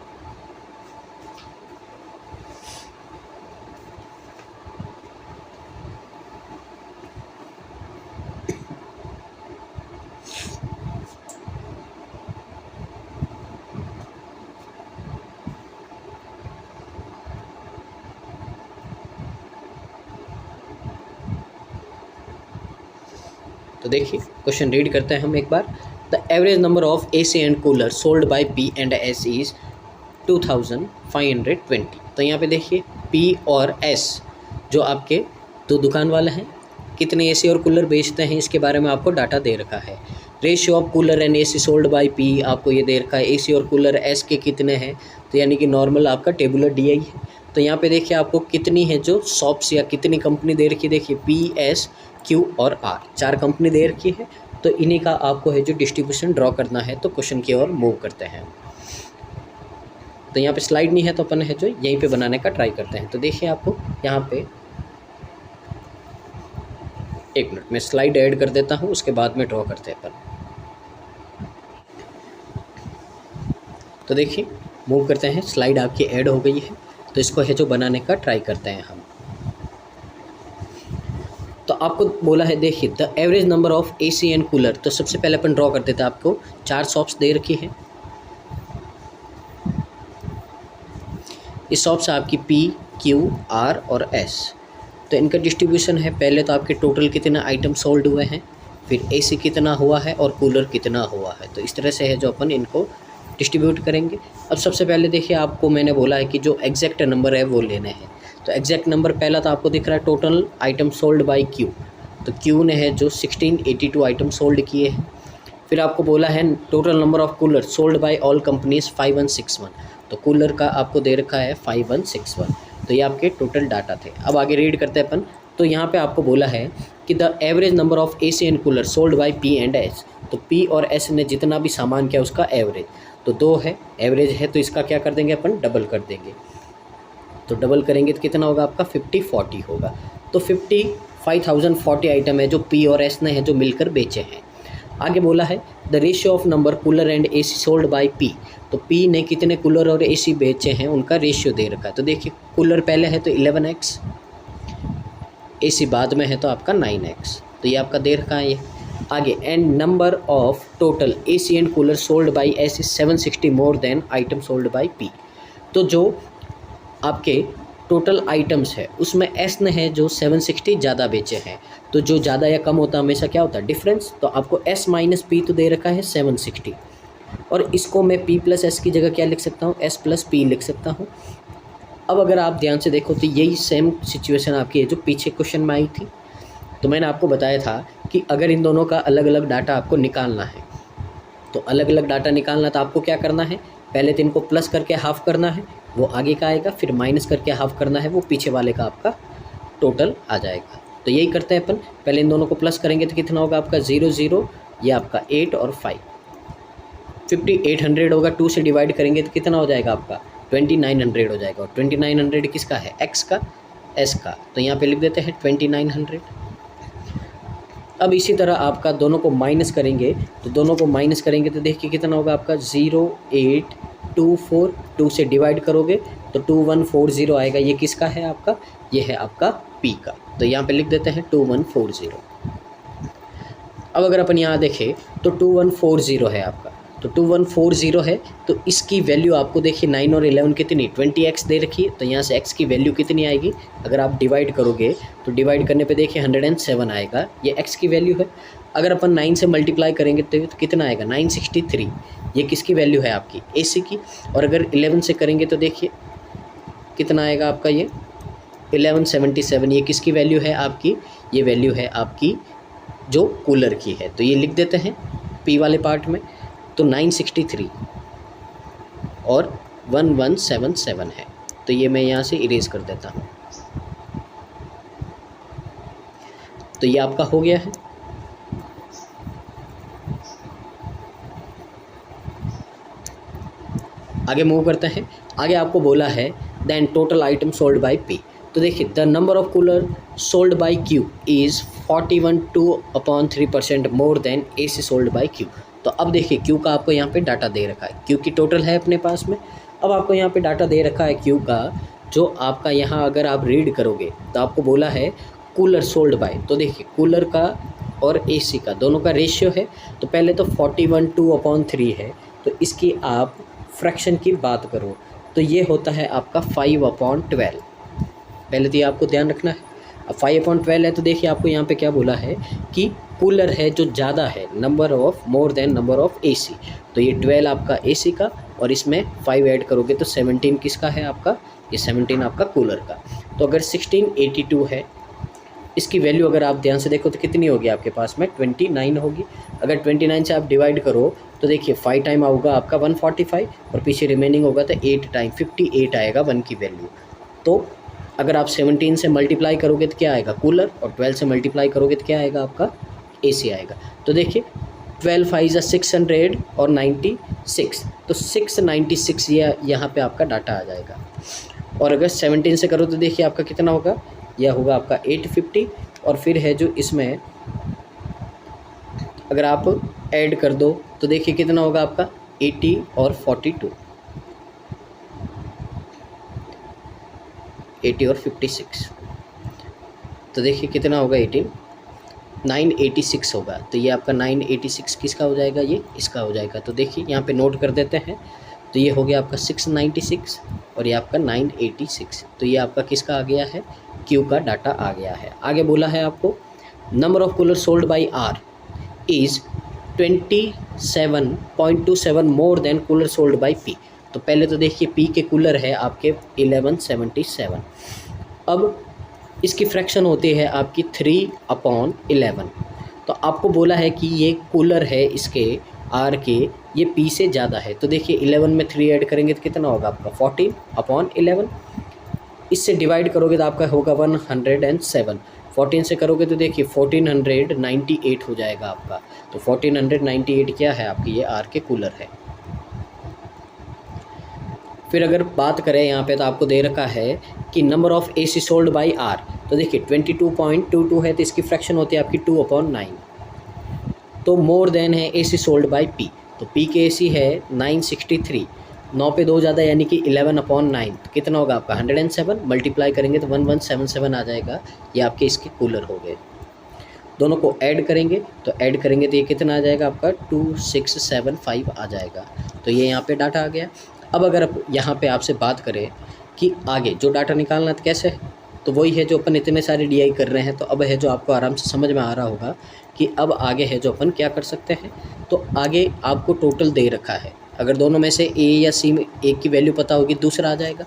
तो देखिए क्वेश्चन रीड करते हैं हम एक बार। The average number of AC and cooler sold by B and S is 2520। तो यहाँ पे देखिए P और S जो आपके दो दुकान वाले हैं, कितने AC और कूलर बेचते हैं इसके बारे में आपको डाटा दे रखा है। Ratio of cooler and AC sold by P आपको ये दे रखा है, AC और कूलर S के कितने हैं, तो यानी कि नॉर्मल आपका टेबुलर DI है। तो यहाँ पे देखिए आपको कितनी है जो शॉप्स या कितनी कंपनी दे रखी है, देखिए P S Q और R 4 कंपनी दे रखी है, तो इन्हीं का आपको है जो डिस्ट्रीब्यूशन ड्रॉ करना है। तो क्वेश्चन की ओर मूव करते हैं। तो यहाँ पे स्लाइड नहीं है तो अपन है जो यहीं पे बनाने का ट्राई करते हैं। तो देखिए आपको यहाँ पे, एक मिनट में स्लाइड ऐड कर देता हूँ, उसके बाद में ड्रॉ करते हैं अपन। तो देखिए मूव करते हैं, स्लाइड आपकी ऐड हो गई है। तो इसको है जो बनाने का ट्राई करते हैं हम। तो आपको बोला है देखिए the average number of AC and cooler. तो सबसे पहले अपन ड्रॉ कर देते हैं। आपको 4 शॉप्स दे रखी है। इस शॉप्स आपकी पी, क्यू, आर और एस। तो इनका डिस्ट्रीब्यूशन है, पहले तो आपके टोटल कितने आइटम सोल्ड हुए हैं, फिर एसी कितना हुआ है और कूलर कितना हुआ है। तो इस तरह से है जो अपन इनको डिस्ट्रीब्यूट करेंगे। अब सबसे पहले देखिए आपको मैंने बोला है कि जो एग्जैक्ट नंबर है वो लेने हैं। तो एग्जैक्ट नंबर पहला तो आपको दिख रहा है total item sold by Q. तो क्यू ने है जो 1682 आइटम सोल्ड किए हैं। फिर आपको बोला है total number of cooler sold bye all companies 5161। तो कूलर का आपको दे रखा है 5161। तो ये आपके टोटल डाटा थे। अब आगे रीड करते हैं अपन। तो यहाँ पे आपको बोला है कि the average number of AC and cooler sold by P and S. तो पी और एस ने जितना भी सामान किया उसका एवरेज, तो 2 है, एवरेज है, तो इसका क्या कर देंगे अपन, डबल कर देंगे। तो डबल करेंगे तो कितना होगा आपका 5040 होगा। तो 55,040 आइटम है जो पी और एस ने है जो मिलकर बेचे हैं। आगे बोला है the ratio of number cooler and AC sold by P. तो पी ने कितने कूलर और एसी बेचे हैं उनका रेशियो दे रखा है। तो देखिए कूलर पहले है तो 11x, एसी बाद में है तो आपका 9x। तो ये आपका दे रखा है ये। आगे and number of total AC and cooler sold by S is 760 more than item sold by P. तो जो आपके टोटल आइटम्स है उसमें एस ने है जो 760 ज़्यादा बेचे हैं। तो जो ज़्यादा या कम होता है हमेशा क्या होता है, डिफरेंस। तो आपको एस माइनस पी तो दे रखा है 760, और इसको मैं पी प्लस एस की जगह क्या लिख सकता हूँ, एस प्लस पी लिख सकता हूँ। अब अगर आप ध्यान से देखो तो यही सेम सिचुएशन आपकी है जो पीछे क्वेश्चन में आई थी। तो मैंने आपको बताया था कि अगर इन दोनों का अलग अलग डाटा आपको निकालना है, तो अलग अलग डाटा निकालना तो आपको क्या करना है, पहले तो इनको प्लस करके हाफ करना है, वो आगे का आएगा, फिर माइनस करके हाफ करना है, वो पीछे वाले का आपका टोटल आ जाएगा। तो यही करते हैं अपन, पहले इन दोनों को प्लस करेंगे तो कितना होगा आपका 0 0, ये आपका 8 और 5, 5800 होगा। 2 से डिवाइड करेंगे तो कितना हो जाएगा आपका 2900 हो जाएगा। और 2900 किसका है, एक्स का, एस का। तो यहाँ पे लिख देते हैं 2900। अब इसी तरह आपका दोनों को माइनस करेंगे, तो दोनों को माइनस करेंगे तो देखिए कितना होगा आपका 0824। 2 से डिवाइड करोगे तो 2140 आएगा। ये किसका है आपका, ये है आपका पी का। तो यहाँ पे लिख देते हैं 2140। अब अगर अपन यहाँ देखें तो 2140 है आपका, तो 2140 है। तो इसकी वैल्यू आपको देखिए 9 और 11 कितनी, 20x दे रखी है। तो यहाँ से x की वैल्यू कितनी आएगी, अगर आप डिवाइड करोगे तो डिवाइड करने पे देखिए 107 आएगा, ये x की वैल्यू है। अगर अपन 9 से मल्टीप्लाई करेंगे तो कितना आएगा 963, ये किसकी वैल्यू है आपकी, AC की। और अगर 11 से करेंगे तो देखिए कितना आएगा आपका ये 1177, ये किसकी वैल्यू है आपकी, ये वैल्यू है आपकी जो कूलर की है। तो ये लिख देते हैं P वाले पार्ट में। तो 963 और 1177 है। तो ये मैं यहाँ से इरेज कर देता हूँ। तो ये आपका हो गया है। आगे मूव करते हैं। आगे आपको बोला है then total item sold by P. तो देखिए the number of cooler sold by Q is 41.2% more than AC sold by Q. तो अब देखिए क्यू का आपको यहाँ पे डाटा दे रखा है, क्यू की टोटल है अपने पास में। अब आपको यहाँ पे डाटा दे रखा है क्यू का, जो आपका यहाँ अगर आप रीड करोगे तो आपको बोला है कूलर सोल्ड बाय। तो देखिए कूलर का और एसी का दोनों का रेशियो है। तो पहले तो 41/2 है। तो इसकी आप फ्रैक्शन की बात करो तो ये होता है आपका 5/12। पहले तो ये आपको ध्यान रखना है। अब 5/12 है तो देखिए आपको यहाँ पे क्या बोला है कि कूलर है जो ज़्यादा है, number of more than number of AC. तो ये 12 आपका एसी का, और इसमें 5 ऐड करोगे तो 17 किसका है आपका, ये 17 आपका कूलर का। तो अगर 1682 है, इसकी वैल्यू अगर आप ध्यान से देखो तो कितनी होगी आपके पास में 29 होगी। अगर 29 से आप डिवाइड करो तो देखिए 5 टाइम होगा आपका 145, और पीछे रिमेनिंग होगा तो 8 टाइम 58 आएगा 1 की वैल्यू। तो अगर आप 17 से मल्टीप्लाई करोगे तो क्या आएगा कूलर, और 12 से मल्टीप्लाई करोगे तो क्या आएगा आपका एसी आएगा। तो देखिए 12 फाइव ज़ा 600 और 96, तो 696 ये यहाँ पे आपका डाटा आ जाएगा। और अगर 17 से करो तो देखिए आपका कितना होगा, यह होगा आपका 850। और फिर है जो इसमें अगर आप ऐड कर दो तो देखिए कितना होगा आपका 80 और 42, 80 और 56, तो देखिए कितना होगा 18, 986 होगा। तो ये आपका 986 किसका हो जाएगा, ये इसका हो जाएगा। तो देखिए यहाँ पे नोट कर देते हैं, तो ये हो गया आपका 696 और ये आपका 986, तो ये आपका किसका आ गया है, क्यू का डाटा आ गया है। आगे बोला है आपको number of cooler sold by R is 27.27 more than cooler sold by P. तो पहले तो देखिए पी के कूलर है आपके 1177, अब इसकी फ्रैक्शन होती है आपकी 3/11। तो आपको बोला है कि ये कूलर है इसके आर के, ये पी से ज़्यादा है। तो देखिए 11 में 3 ऐड करेंगे तो कितना होगा आपका 14/11। इससे डिवाइड करोगे तो आपका होगा 107। 14 से करोगे तो देखिए 1498 हो जाएगा आपका। तो 1498 क्या है आपकी, ये आर के कूलर है। फिर अगर बात करें यहाँ पे तो आपको दे रखा है कि number of AC sold by R, तो देखिए 22.22 है, तो इसकी फ्रैक्शन होती है आपकी 2/9। तो मोर देन है AC सोल्ड बाई P, तो P के AC है 963, 9 पे 2 ज़्यादा यानी कि 11/9, तो कितना होगा आपका 107, मल्टीप्लाई करेंगे तो 1177 आ जाएगा। ये आपके इसके कूलर हो गए। दोनों को ऐड करेंगे तो ये कितना आ जाएगा आपका 2675 आ जाएगा। तो ये यहाँ पे डाटा आ गया। अब अगर यहाँ पे आपसे बात करें कि आगे जो डाटा निकालना तो कैसे है, तो वही है जो अपन इतने सारे DI कर रहे हैं। तो अब है जो आपको आराम से समझ में आ रहा होगा कि अब आगे है जो अपन क्या कर सकते हैं। तो आगे आपको टोटल दे रखा है, अगर दोनों में से A या C में एक की वैल्यू पता होगी दूसरा आ जाएगा।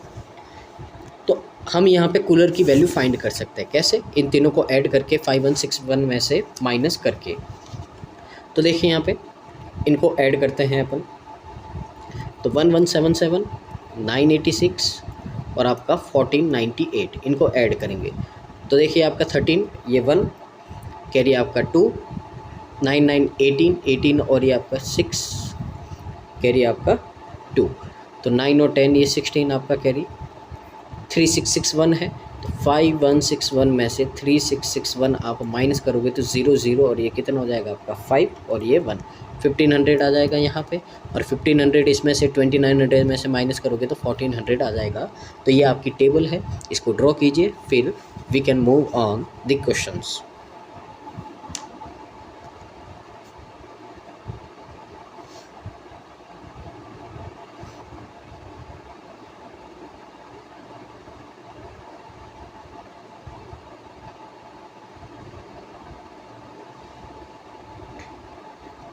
तो हम यहाँ पे कूलर की वैल्यू फाइंड कर सकते हैं कैसे, इन तीनों को ऐड करके 5161 में से माइनस करके। तो देखिए यहाँ पे इनको ऐड करते हैं अपन, तो 1177, 986 और आपका 1498, इनको ऐड करेंगे तो देखिए आपका 13, ये 1 कैरी आपका 2, 9 9 18 और ये आपका 6 कैरी आपका 2, तो 9 और 10 ये 16 आपका कैरी, 3661 है। तो 5161 में से 3661 आप माइनस करोगे तो 00 और ये कितना हो जाएगा आपका 5 और ये 1, 1500 आ जाएगा यहाँ पे। और 1500 इसमें से 2900 में से माइनस करोगे तो 1400 आ जाएगा। तो ये आपकी टेबल है, इसको ड्रॉ कीजिए, फिर we can move on the questions.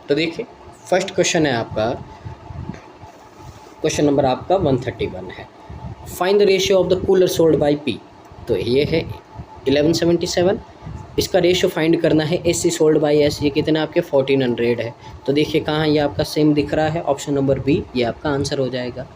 तो देखिए फर्स्ट क्वेश्चन है आपका, क्वेश्चन नंबर आपका 131 है, find the ratio of the cooler sold by P. तो ये है 1177, इसका रेशियो फाइंड करना है AC सोल्ड बाय S, ये कितना आपके 1400 है। तो देखिए कहाँ ये आपका सेम दिख रहा है, ऑप्शन नंबर बी ये आपका आंसर हो जाएगा।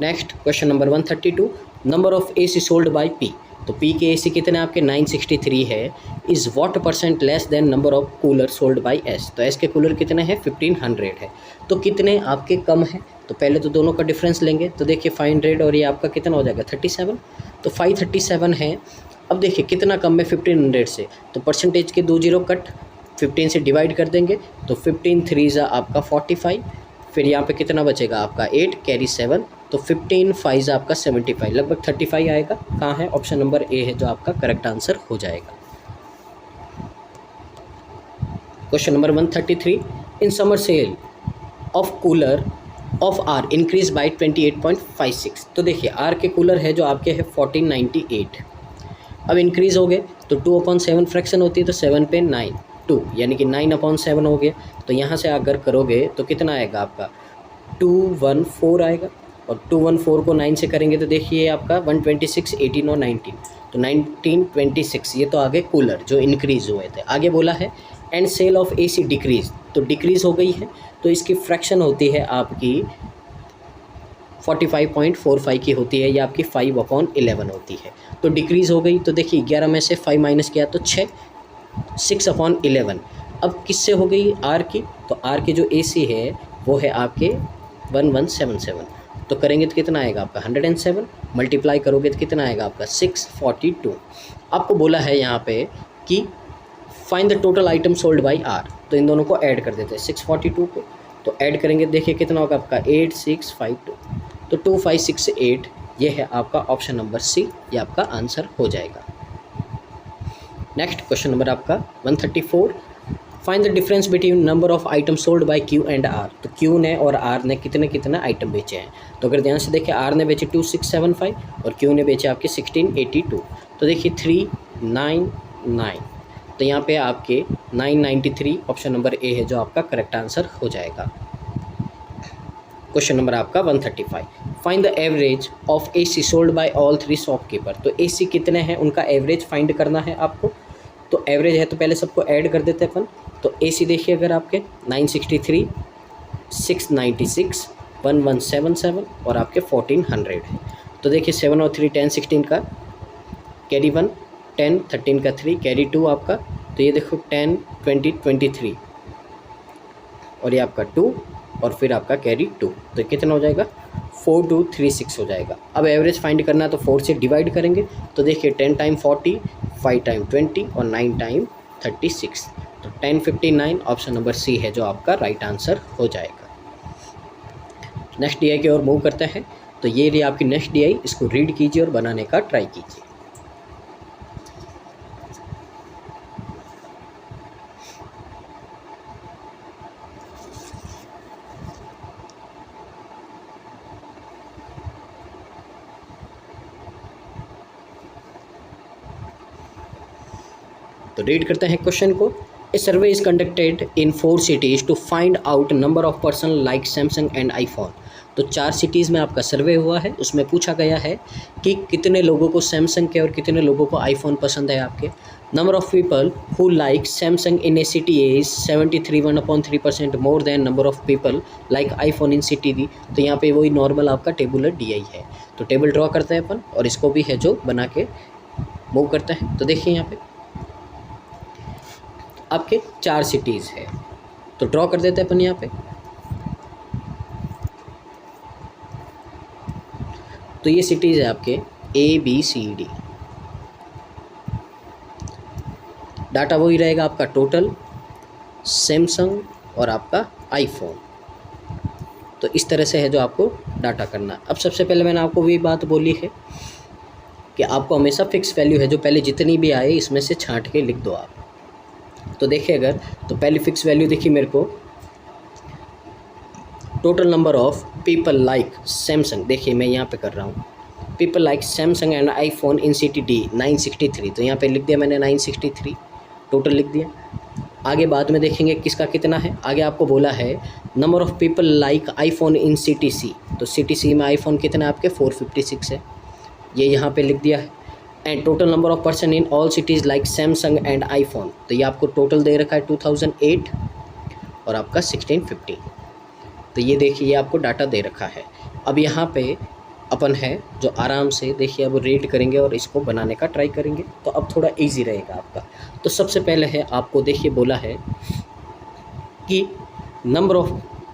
Next question number 132, number of AC sold by P। तो P के AC कितने आपके 963 है, is what % less than number of cooler sold bye S। तो S के कूलर कितने हैं 1500 है, तो कितने आपके कम हैं। तो पहले तो दोनों का डिफरेंस लेंगे, तो देखिए 500 और ये आपका कितना हो जाएगा 37, तो 537 है। अब देखिए कितना कम है 1500 से, तो परसेंटेज के 2 जीरो कट 15 से डिवाइड कर देंगे तो 15 3 आपका 45, फिर यहाँ पे कितना बचेगा आपका 8 कैरी 7, तो 15 5 आपका 75, लगभग 35 आएगा। कहाँ है, ऑप्शन नंबर ए है जो आपका करेक्ट आंसर हो जाएगा। Question number 133, in summer sale of cooler of R increase by 28.56। तो देखिए आर के कूलर है जो आपके है 1498, अब इंक्रीज़ हो गए तो 2/7 फ्रैक्शन होती है, तो 7 पे 9 2 यानी कि 9/7 हो गया। तो यहाँ से अगर करोगे तो कितना आएगा आपका 214 आएगा, और 214 को 9 से करेंगे तो देखिए आपका 126 18 और 19, तो 1926 ये तो आगे कूलर जो इंक्रीज़ हुए थे। आगे बोला है and sale of AC decrease, तो डिक्रीज़ हो गई है, तो इसकी फ्रैक्शन होती है आपकी 45.45 की होती है, या आपकी 5/11 होती है। तो डिक्रीज़ हो गई, तो देखिए 11 में से 5 माइनस किया तो 6 6/11, अब किससे हो गई आर की, तो आर की जो AC है वो है आपके 1177, तो करेंगे तो कितना आएगा आपका 107, मल्टीप्लाई करोगे तो कितना आएगा आपका 642। आपको बोला है यहाँ पे कि find the total item sold by R, तो इन दोनों को ऐड कर देते हैं 642 को, तो ऐड करेंगे देखिए कितना होगा आपका 8652, तो 2568, ये है आपका ऑप्शन नंबर सी, ये आपका आंसर हो जाएगा। नेक्स्ट क्वेश्चन नंबर आपका 134, find the difference between number of item sold by Q and R, तो क्यू ने और आर ने कितने कितने आइटम बेचे हैं, तो अगर ध्यान से देखिए आर ने बेचे 2675 और क्यू ने बेचे आपके 1682, तो देखिए 399, तो यहाँ पे आपके 993 ऑप्शन नंबर ए है जो आपका करेक्ट आंसर हो जाएगा। क्वेश्चन नंबर आपका 135, find the average of AC sold by all 3 shopkeeper, तो AC कितने हैं उनका एवरेज फाइंड करना है आपको, तो एवरेज है तो पहले सबको ऐड कर देते हैं अपन, तो AC देखिए अगर आपके 963, 696, 1177 और आपके 1400 है, तो देखिए 7 और 3 10 16 का कैरी 1, 10 13 का 3 कैरी 2 आपका, तो ये देखो 10 20 23 और ये आपका 2 और फिर आपका कैरी 2, तो कितना हो जाएगा 4236 हो जाएगा। अब एवरेज फाइंड करना है तो 4 से डिवाइड करेंगे, तो देखिए 10 टाइम 40, 5 टाइम 20 और 9 टाइम 36, तो 1059 ऑप्शन नंबर सी है जो आपका राइट आंसर हो जाएगा। नेक्स्ट DI की ओर मूव करते हैं, तो ये रही आपकी नेक्स्ट DI, इसको रीड कीजिए और बनाने का ट्राई कीजिए। तो रीड करते हैं क्वेश्चन को। A survey is conducted in 4 cities to find out number of person like Samsung and iPhone, तो 4 सिटीज़ में आपका सर्वे हुआ है, उसमें पूछा गया है कि कितने लोगों को सैमसंग के और कितने लोगों को आईफोन पसंद है आपके। Number of people who like Samsung in A city is 73 1/3% more than number of people like iPhone in city D, तो यहाँ पे वही नॉर्मल आपका टेबुलर DI है, तो टेबल ड्रॉ करते हैं अपन और इसको भी है जो बना के मूव करते हैं। तो देखिए यहाँ पे आपके 4 सिटीज़ है, तो ड्रॉ कर देते हैं अपन यहाँ पे, तो ये सिटीज़ है आपके ABCD, डाटा वही रहेगा आपका टोटल, सैमसंग और आपका आईफोन, तो इस तरह से है जो आपको डाटा करना। अब सबसे पहले मैंने आपको वही बात बोली है कि आपको हमेशा फिक्स वैल्यू है जो पहले जितनी भी आए इसमें से छांट के लिख दो आप। तो देखिए अगर तो पहली फिक्स वैल्यू देखिए मेरे को total number of people like Samsung, देखिए मैं यहाँ पे कर रहा हूँ people like Samsung and iPhone in city D 963, तो यहाँ पे लिख दिया मैंने 963 टोटल लिख दिया। आगे बाद में देखेंगे किसका कितना है, आगे आपको बोला है number of people like iPhone in city C, तो सिटी सी में आईफोन कितना है आपके 456 है, ये यहाँ पे लिख दिया है। And total number of person in all cities like Samsung and iPhone, तो ये आपको टोटल दे रखा है 2008 और आपका 1650, तो ये देखिए ये आपको डाटा दे रखा है। अब यहाँ पे अपन है जो आराम से देखिए अब रीड करेंगे और इसको बनाने का ट्राई करेंगे, तो अब थोड़ा इजी रहेगा आपका। तो सबसे पहले है आपको देखिए बोला है कि number of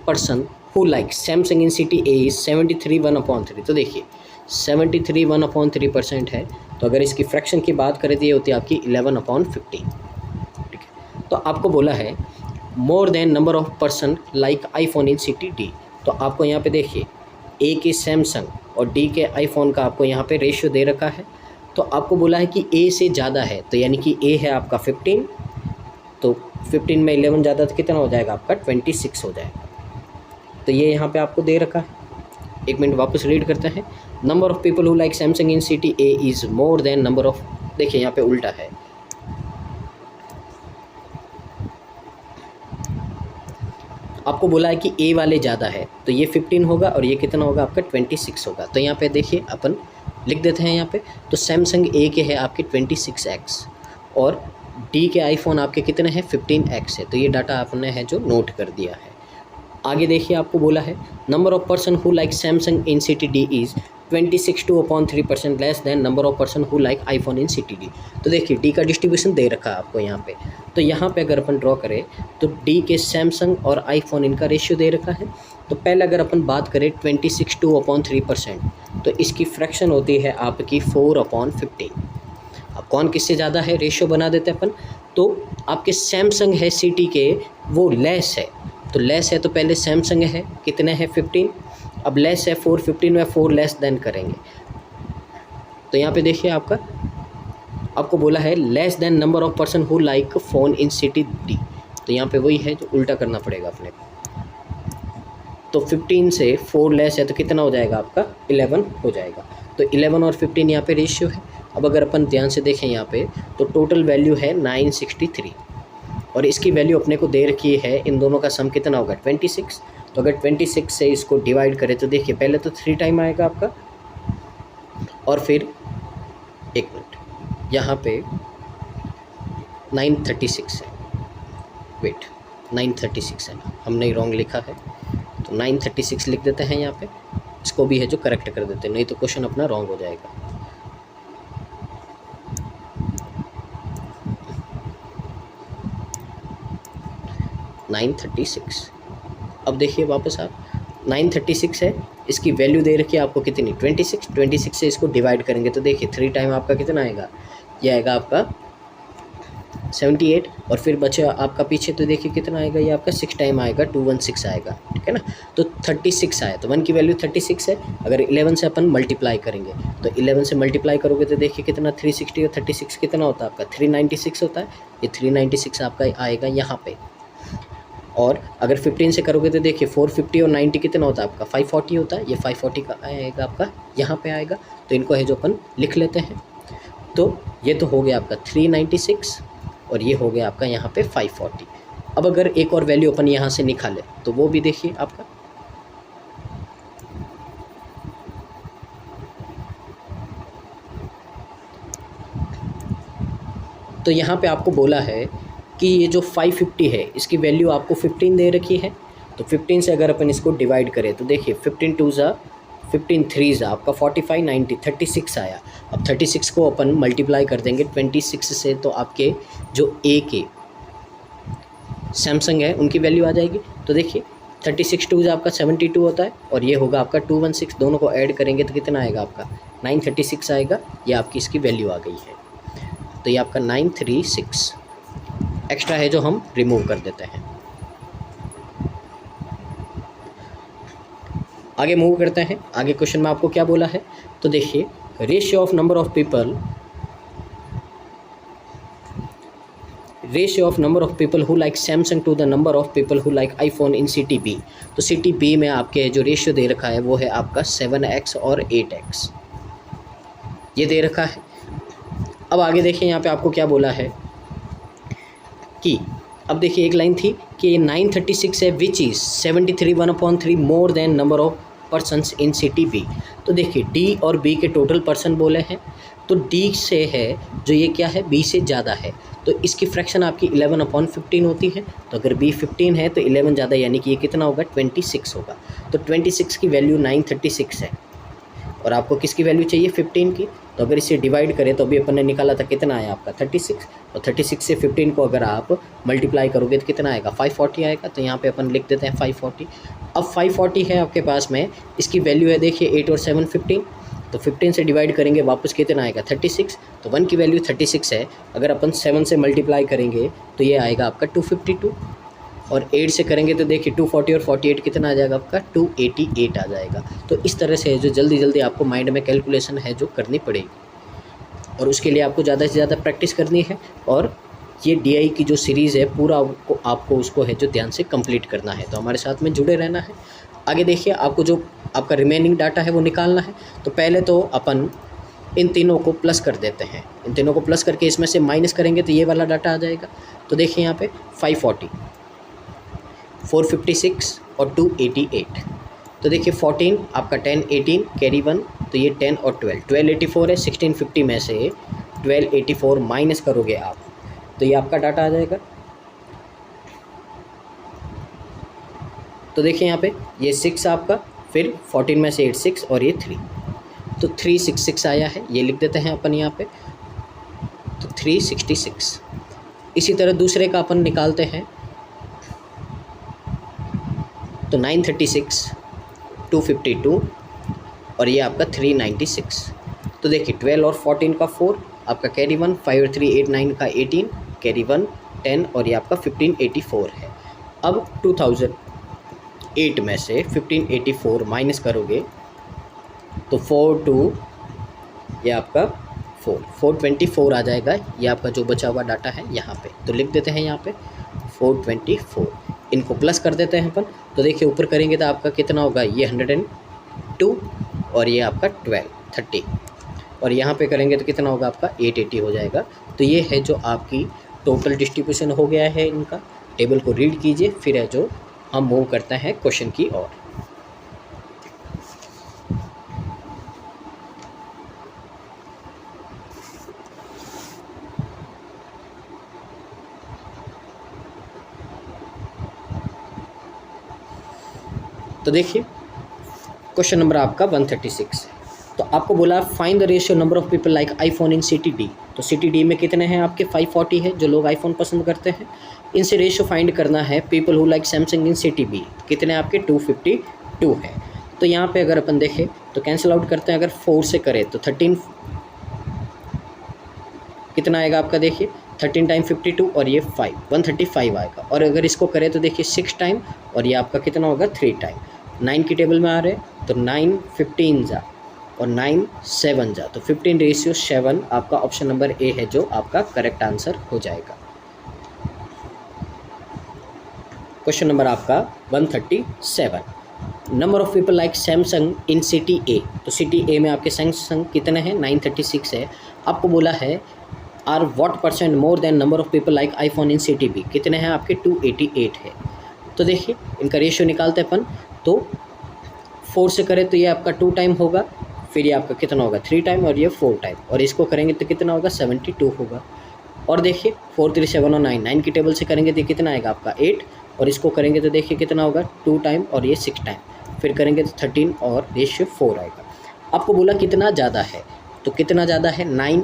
person who like Samsung in city A is 73 1/3, तो देखिए 73 1/3% है, तो अगर इसकी फ्रैक्शन की बात करें तो ये होती है आपकी 11/50, ठीक है। तो आपको बोला है मोर than number of person like iPhone in city D, तो आपको यहाँ पे देखिए ए के सैमसंग और डी के आईफोन का आपको यहाँ पे रेशियो दे रखा है, तो आपको बोला है कि ए से ज़्यादा है, तो यानी कि ए है आपका 15, तो 15 में 11 ज़्यादा तो कितना हो जाएगा आपका 26 हो जाएगा, तो ये यहाँ पे आपको दे रखा है। एक मिनट वापस रीड करते हैं। Number of people who like Samsung in city A is more than number of, देखिए यहाँ पे उल्टा है, आपको बोला है कि ए वाले ज़्यादा है, तो ये 15 होगा और ये कितना होगा आपका 26 होगा, तो यहाँ पे देखिए अपन लिख देते हैं यहाँ पे, तो सैमसंग ए के है आपके 26x और डी के आईफोन आपके कितने हैं 15x है, तो ये डाटा आपने है जो नोट कर दिया है। आगे देखिए आपको बोला है number of person who like Samsung in city D is 26.3% less than number of person who like iPhone in CTD। तो देखिए डी का डिस्ट्रीब्यूशन दे रखा है आपको यहाँ पे। तो यहाँ पे अगर अपन ड्रॉ करें तो डी के सैमसंग और आईफोन इनका रेशियो दे रखा है। तो पहले अगर अपन बात करें 26.3%, तो इसकी फ्रैक्शन होती है आपकी 4/15। अब कौन किससे ज़्यादा है रेशियो बना देते हैं अपन। तो आपके सैमसंग है सिटी के, वो लेस है। तो लेस है तो पहले सैमसंग है, कितने हैं 15। अब लेस है 4, 15 में 4 लेस देन करेंगे। तो यहाँ पे देखिए आपको बोला है less than number of person who like phone in city D. तो यहाँ पे वही है जो उल्टा करना पड़ेगा अपने को। तो 15 से 4 लेस है तो कितना हो जाएगा आपका 11 हो जाएगा। तो 11 और 15 यहाँ पे रेशियो है। अब अगर अपन ध्यान से देखें यहाँ पे तो टोटल वैल्यू है 963 और इसकी वैल्यू अपने को दे रखी है, इन दोनों का सम कितना होगा 26। तो अगर 26 से इसको डिवाइड करें तो देखिए पहले तो 3 टाइम आएगा आपका और फिर एक मिनट यहाँ पे 936 है, वेट 936 है, हमने रॉन्ग लिखा है। तो 936 लिख देते हैं यहाँ पे, इसको भी है जो करेक्ट कर देते हैं, नहीं तो क्वेश्चन अपना रॉन्ग हो जाएगा। $936। अब देखिए वापस आप 936 है, इसकी वैल्यू दे रखी है आपको कितनी 26 से इसको डिवाइड करेंगे तो देखिए 3 टाइम आपका कितना आएगा, ये आएगा आपका 78 और फिर बचे आपका पीछे तो देखिए कितना आएगा, ये आपका 6 टाइम आएगा 216 आएगा, ठीक है ना। तो 36 आया, तो 1 की वैल्यू 36 है। अगर 11 से अपन मल्टीप्लाई करेंगे तो 11 से मल्टीप्लाई करोगे तो देखिए कितना 360 और 36 कितना होता है आपका 396 होता है। ये 396 आपका आएगा यहाँ पे। और अगर 15 से करोगे तो देखिए 450 और 90 कितना होता है आपका 540 होता है। ये 540 का आएगा आपका यहाँ पे आएगा। तो इनको है जो अपन लिख लेते हैं। तो ये तो हो गया आपका 396 और ये हो गया आपका यहाँ पे 540। अब अगर एक और वैल्यू अपन यहाँ से निकालें तो वो भी देखिए आपका, तो यहाँ पे आपको बोला है कि ये जो 550 है इसकी वैल्यू आपको 15 दे रखी है। तो 15 से अगर अपन इसको डिवाइड करें तो देखिए 15 2 ज़ा 15 3 ज़ा आपका 45 90 36 आया। अब 36 को अपन मल्टीप्लाई कर देंगे 26 से तो आपके जो ए के सैमसंग है उनकी वैल्यू आ जाएगी। तो देखिए 36 2 ज़ा आपका 72 होता है और ये होगा आपका 216, दोनों को ऐड करेंगे तो कितना आएगा आपका 936 आएगा। ये आपकी इसकी वैल्यू आ गई है। तो ये आपका 936 एक्स्ट्रा है जो हम रिमूव कर देते हैं। आगे मूव करते हैं। आगे क्वेश्चन में आपको क्या बोला है तो देखिए ratio of number of people who like Samsung to the number of people who like iPhone in city B. तो सिटी बी में आपके जो रेशियो दे रखा है वो है आपका 7x और 8x, ये दे रखा है। अब आगे देखिए यहाँ पे आपको क्या बोला है कि अब देखिए एक लाइन थी कि 936 है which is 73 1/3 more than number of persons in city B. तो देखिए डी और बी के टोटल पर्सन बोले हैं, तो डी से है जो ये क्या है बी से ज़्यादा है, तो इसकी फ्रैक्शन आपकी 11/15 होती है। तो अगर बी 15 है तो 11 ज़्यादा, यानी कि ये कितना होगा 26 होगा। तो 26 की वैल्यू 936 है और आपको किसकी वैल्यू चाहिए 15 की। तो अगर इसे डिवाइड करें तो अभी अपन ने निकाला था कितना आया आपका 36, और 36 से 15 को अगर आप मल्टीप्लाई करोगे तो कितना आएगा 540 आएगा। तो यहाँ पे अपन लिख देते हैं 540। अब 540 है आपके पास में, इसकी वैल्यू है देखिए 8 और 7 15, तो 15 से डिवाइड करेंगे वापस कितना आएगा 36। तो 1 की वैल्यू 36 है, अगर अपन 7 से मल्टीप्लाई करेंगे तो ये आएगा आपका 252 और 8 से करेंगे तो देखिए 240 और 48 कितना आ जाएगा आपका 288 आ जाएगा। तो इस तरह से जो जल्दी जल्दी आपको माइंड में कैलकुलेशन है जो करनी पड़ेगी और उसके लिए आपको ज़्यादा से ज़्यादा प्रैक्टिस करनी है। और ये DI की जो सीरीज़ है पूरा आपको उसको है जो ध्यान से कंप्लीट करना है। तो हमारे साथ में जुड़े रहना है। आगे देखिए आपको जो आपका रिमेनिंग डाटा है वो निकालना है। तो पहले तो अपन इन तीनों को प्लस कर देते हैं, इन तीनों को प्लस करके इसमें से माइनस करेंगे तो ये वाला डाटा आ जाएगा। तो देखिए यहाँ पे 540 456 और 288। तो देखिए 14 आपका 10 18 कैरी 1, तो ये 10 और 1284 है। 1650 में से 1284 माइनस करोगे आप तो ये आपका डाटा आ जाएगा। तो देखिए यहाँ पे ये 6 आपका, फिर 14 में से 8 6 और ये 3। तो 366 आया है, ये लिख देते हैं अपन यहाँ पे, तो 366। इसी तरह दूसरे का अपन निकालते हैं, तो 936, 252 और ये आपका 396। तो देखिए 12 और 14 का 4, आपका कैरी 1, 5 और 3 8 9 का 18, कैरी 1 10 और ये आपका 1584 है। अब 2008 में से 1584 माइनस करोगे तो 42 ये आपका 424 आ जाएगा। ये आपका जो बचा हुआ डाटा है यहाँ पे, तो लिख देते हैं यहाँ पे 424। इनको प्लस कर देते हैं अपन, तो देखिए ऊपर करेंगे तो आपका कितना होगा, ये 102 और ये आपका 30 और यहाँ पे करेंगे तो कितना होगा आपका 880 हो जाएगा। तो ये है जो आपकी टोटल डिस्ट्रीब्यूशन हो गया है इनका। टेबल को रीड कीजिए, फिर है जो हम मूव करते हैं क्वेश्चन की ओर। तो देखिए क्वेश्चन नंबर आपका 136 है। तो आपको बोला find the ratio number of people like iPhone in city. तो सिटी डी में कितने हैं आपके 540 है जो लोग आईफोन पसंद करते हैं। इनसे रेशियो फाइंड करना है people who like Samsung in city B, कितने आपके 252 है। तो यहाँ पे अगर अपन देखें तो कैंसिल आउट करते हैं, अगर 4 से करें तो 13 कितना आएगा आपका, देखिए 13 टाइम 52 और ये 5 135 आएगा। और अगर इसको करें तो देखिए 6 टाइम और ये आपका कितना होगा 3 टाइम। 9 की टेबल में आ रहे तो 9 15 जा और 9 7 जा, तो 15:7 आपका ऑप्शन नंबर ए है जो आपका करेक्ट आंसर हो जाएगा। क्वेश्चन नंबर आपका 137, number of people like Samsung in city A. तो सिटी ए में आपके सैमसंग कितने हैं 936 है। आपको बोला है R what percent more than number of people like iPhone in city B, कितने हैं आपके 288 है। तो देखिए इनका रेशियो निकालते हैं अपन, तो 4 से करें तो ये आपका 2 टाइम होगा, फिर ये आपका कितना होगा 3 टाइम और ये 4 टाइम, और इसको करेंगे तो कितना होगा 72 होगा। और देखिए 4 3 7 और 9 9 की टेबल से करेंगे तो कितना आएगा आपका 8, और इसको करेंगे तो देखिए कितना होगा 2 टाइम और ये 6 टाइम, फिर करेंगे तो 13 और रेशियो 4 आएगा। आपको बोला कितना ज़्यादा है, तो कितना ज़्यादा है 9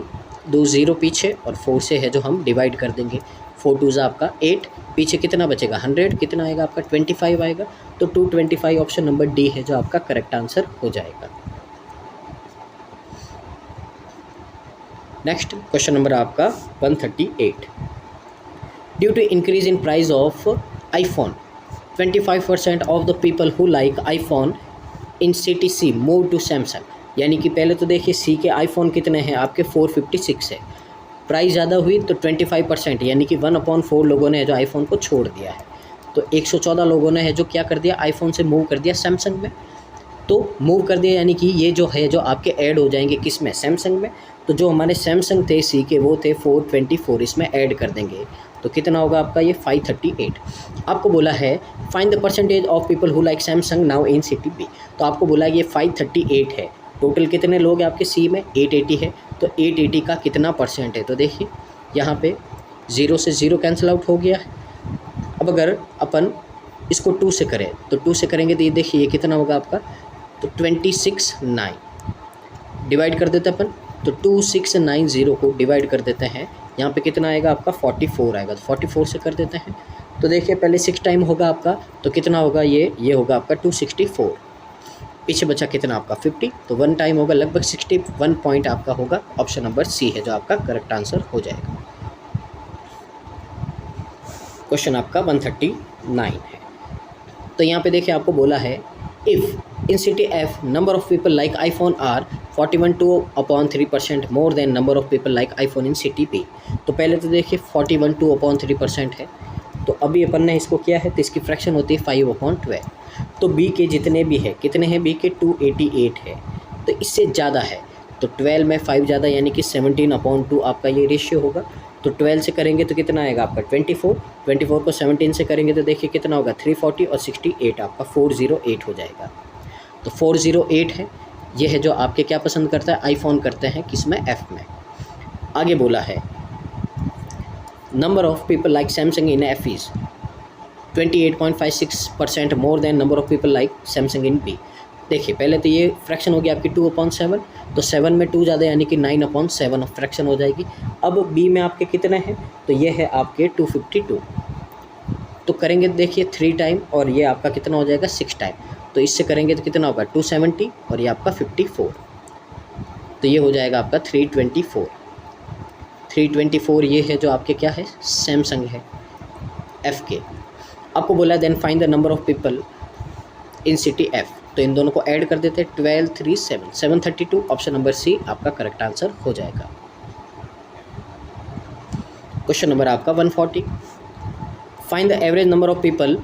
2 0 पीछे और 4 से है जो हम डिवाइड कर देंगे। 4 2 आपका 8, पीछे कितना बचेगा 100, कितना आएगा आपका 25 आएगा। तो 225 ऑप्शन नंबर डी है जो आपका करेक्ट आंसर हो जाएगा। नेक्स्ट क्वेश्चन नंबर आपका 138, due to increase in price of iPhone 25% of the people who like iPhone in city C move to Samsung. यानी कि पहले तो देखिए सी के आईफोन कितने हैं आपके 456 है, प्राइस ज़्यादा हुई तो 25% यानी कि 1/4 लोगों ने जो आईफोन को छोड़ दिया है। तो 114 लोगों ने है जो क्या कर दिया आईफोन से मूव कर दिया सैमसंग में। तो मूव कर दिया यानी कि ये जो है जो आपके ऐड हो जाएंगे किस में, सैमसंग में। तो जो हमारे सैमसंग थे सी के वो थे 424, इसमें ऐड कर देंगे तो कितना होगा आपका ये 538। आपको बोला है find the percentage of people who like Samsung now in city B. तो आपको बोला ये 538 है। टोटल कितने लोग हैं आपके सी में 880 है, तो 880 का कितना परसेंट है। तो देखिए यहाँ पे 0 से 0 कैंसिल आउट हो गया है। अब अगर अपन इसको 2 से करें तो 2 से करेंगे तो ये देखिए ये कितना होगा आपका, तो 269 डिवाइड कर देते हैं अपन, तो 2690 को डिवाइड कर देते हैं, यहाँ पे कितना आएगा आपका 44 आएगा। तो 44 से कर देते हैं, तो देखिए पहले 6 टाइम होगा आपका, तो कितना होगा ये होगा आपका 264, पीछे बचा कितना आपका 50, तो 1 टाइम होगा लगभग 61 पॉइंट आपका होगा। ऑप्शन नंबर सी है जो आपका करेक्ट आंसर हो जाएगा। क्वेश्चन आपका 139 है। तो यहाँ पे देखिए आपको बोला है if in city F number of people like iPhone are 41.2/3% more than number of people like iPhone in city B. तो पहले तो देखिए 41.2/3% है, तो अभी अपन ने इसको किया है तो इसकी फ्रैक्शन होती है 5/12। तो बी के जितने भी है कितने हैं, बी के 288 है, तो इससे ज़्यादा है तो 12 में 5 ज़्यादा यानी कि 17/2 आपका ये रेशियो होगा। तो 12 से करेंगे तो कितना आएगा आपका 24 को 17 से करेंगे तो देखिए कितना होगा 340 और 68 आपका 408 हो जाएगा। तो 408 है, ये है जो आपके क्या पसंद करता है आईफोन करते हैं किस में, एफ में। आगे बोला है number of people like Samsung in F is 28.56% more than number of people like Samsung in B. देखिए पहले तो ये फ्रैक्शन हो गया आपकी 2/7, तो 7 में 2 ज़्यादा यानी कि 9/7 फ्रैक्शन हो जाएगी। अब बी में आपके कितने हैं, तो ये है आपके 252। तो करेंगे देखिए 3 टाइम और ये आपका कितना हो जाएगा 6 टाइम, तो इससे करेंगे तो कितना होगा 270 और ये आपका 54, तो ये हो जाएगा आपका 324। 324 ये है जो आपके क्या है, सैमसंग है एफ़ के। आपको बोला then find the number of people in city F, तो इन दोनों को ऐड कर देते हैं 12 3 7 732। ऑप्शन नंबर सी आपका करेक्ट आंसर हो जाएगा। क्वेश्चन नंबर आपका 140, find the average number of people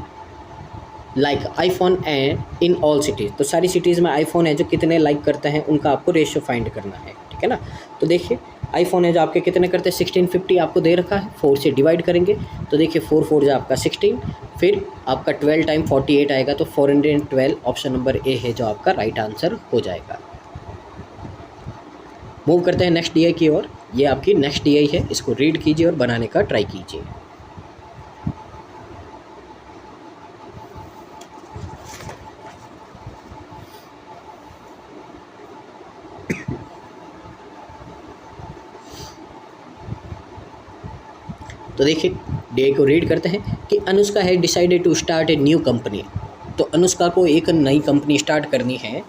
like iPhone and in all cities. तो सारी सिटीज़ में आईफोन है जो कितने लाइक करते हैं उनका आपको रेशियो फाइंड करना है, ठीक है ना। तो देखिए आईफोन है जो आपके कितने करते हैं 1650 आपको दे रखा है, 4 से डिवाइड करेंगे तो देखिए 4 4 जो आपका 16, फिर आपका 12 टाइम 48 आएगा, तो 412 ऑप्शन नंबर ए है जो आपका राइट आंसर हो जाएगा। मूव करते हैं नेक्स्ट DI की ओर। ये आपकी नेक्स्ट DI है, इसको रीड कीजिए और बनाने का ट्राई कीजिए। तो देखिए DI को रीड करते हैं कि अनुष्का है decided to start a new company. तो अनुष्का को एक नई कंपनी स्टार्ट करनी है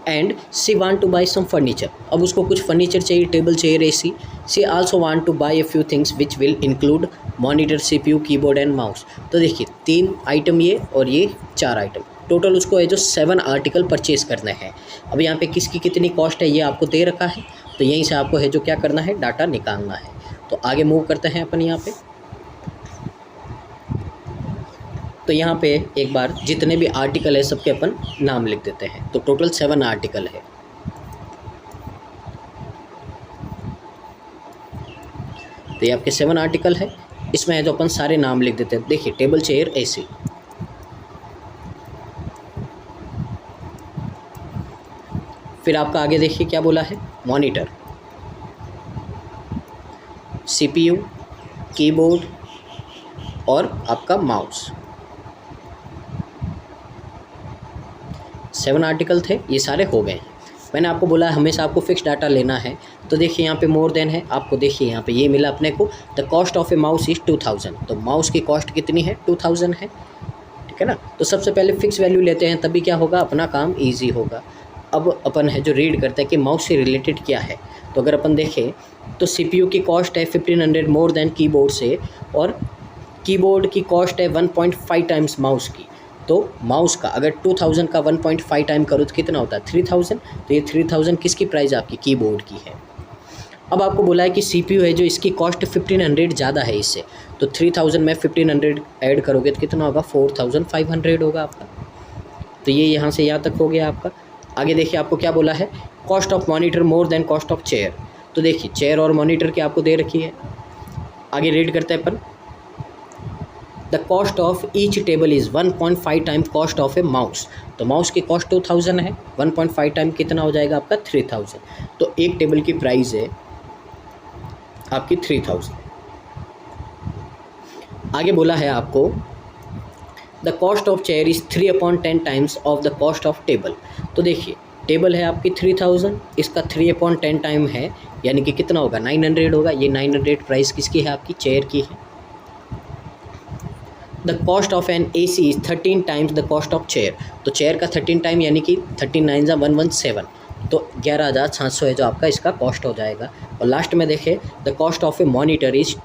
and she want to buy some furniture. अब उसको कुछ फर्नीचर चाहिए, टेबल चाहिए, AC. She also want to buy a few things which will include monitor, CPU, keyboard and mouse. तो देखिए 3 आइटम ये और ये 4 आइटम, टोटल उसको है जो 7 आर्टिकल परचेज करने हैं। अब यहाँ पे किसकी कितनी कॉस्ट है ये आपको दे रखा है, तो यहीं से आपको है जो क्या करना है, डाटा निकालना है। तो आगे मूव करते हैं अपन यहाँ पे। तो यहाँ पे एक बार जितने भी आर्टिकल है सबके अपन नाम लिख देते हैं। तो टोटल 7 आर्टिकल है। तो ये आपके 7 आर्टिकल है, इसमें है जो अपन सारे नाम लिख देते हैं। देखिए टेबल, चेयर, AC। फिर आपका आगे देखिए क्या बोला है, मॉनिटर, CPU, कीबोर्ड और आपका माउस। 7 आर्टिकल थे, ये सारे हो गए हैं। मैंने आपको बोला हमेशा आपको फिक्स डाटा लेना है, तो देखिए यहाँ पे मोर देन है, आपको देखिए यहाँ पे ये मिला अपने को, the cost of a mouse is 2000। तो माउस की कॉस्ट कितनी है, 2000 है, ठीक है ना। तो सबसे पहले फिक्स वैल्यू लेते हैं, तभी क्या होगा, अपना काम ईजी होगा। अब अपन है जो रीड करते हैं कि माउस से रिलेटेड क्या है। तो अगर अपन देखें तो CPU की कॉस्ट है 1500 मोर देन कीबोर्ड से, और कीबोर्ड की कॉस्ट है 1.5 टाइम्स माउस की। तो माउस का अगर 2000 का 1.5 टाइम करो तो कितना होता है 3000। तो ये 3000 किसकी प्राइस आपकी, कीबोर्ड की है। अब आपको बोला है कि CPU है जो इसकी कॉस्ट 1500 ज़्यादा है इससे, तो 3000 में 1500 ऐड करोगे तो कितना होगा, 4500 होगा आपका। तो ये यहाँ से यहाँ तक हो गया आपका। आगे देखिए आपको क्या बोला है, cost of monitor more than cost of chair. तो देखिए चेयर और मॉनिटर की आपको दे रखी है। आगे रीड करते हैं अपन, the cost of each table is 1.5 time cost of a mouse. तो माउस की कॉस्ट 2000 है, 1.5 टाइम कितना हो जाएगा आपका 3000। तो एक टेबल की प्राइस है आपकी 3000। आगे बोला है आपको the cost of chair is 3/10 times of the cost of table. तो देखिए टेबल है आपकी 3000, इसका 3/10 टाइम है, यानी कि कितना होगा 900 होगा। ये 900 प्राइस किसकी है, आपकी चेयर की है। The cost of an AC is 13 times the cost of chair. तो चेयर का 13 टाइम यानी कि 13 9 117, तो 11700 है जो आपका इसका कॉस्ट हो जाएगा। और लास्ट में देखें the cost of A monitor is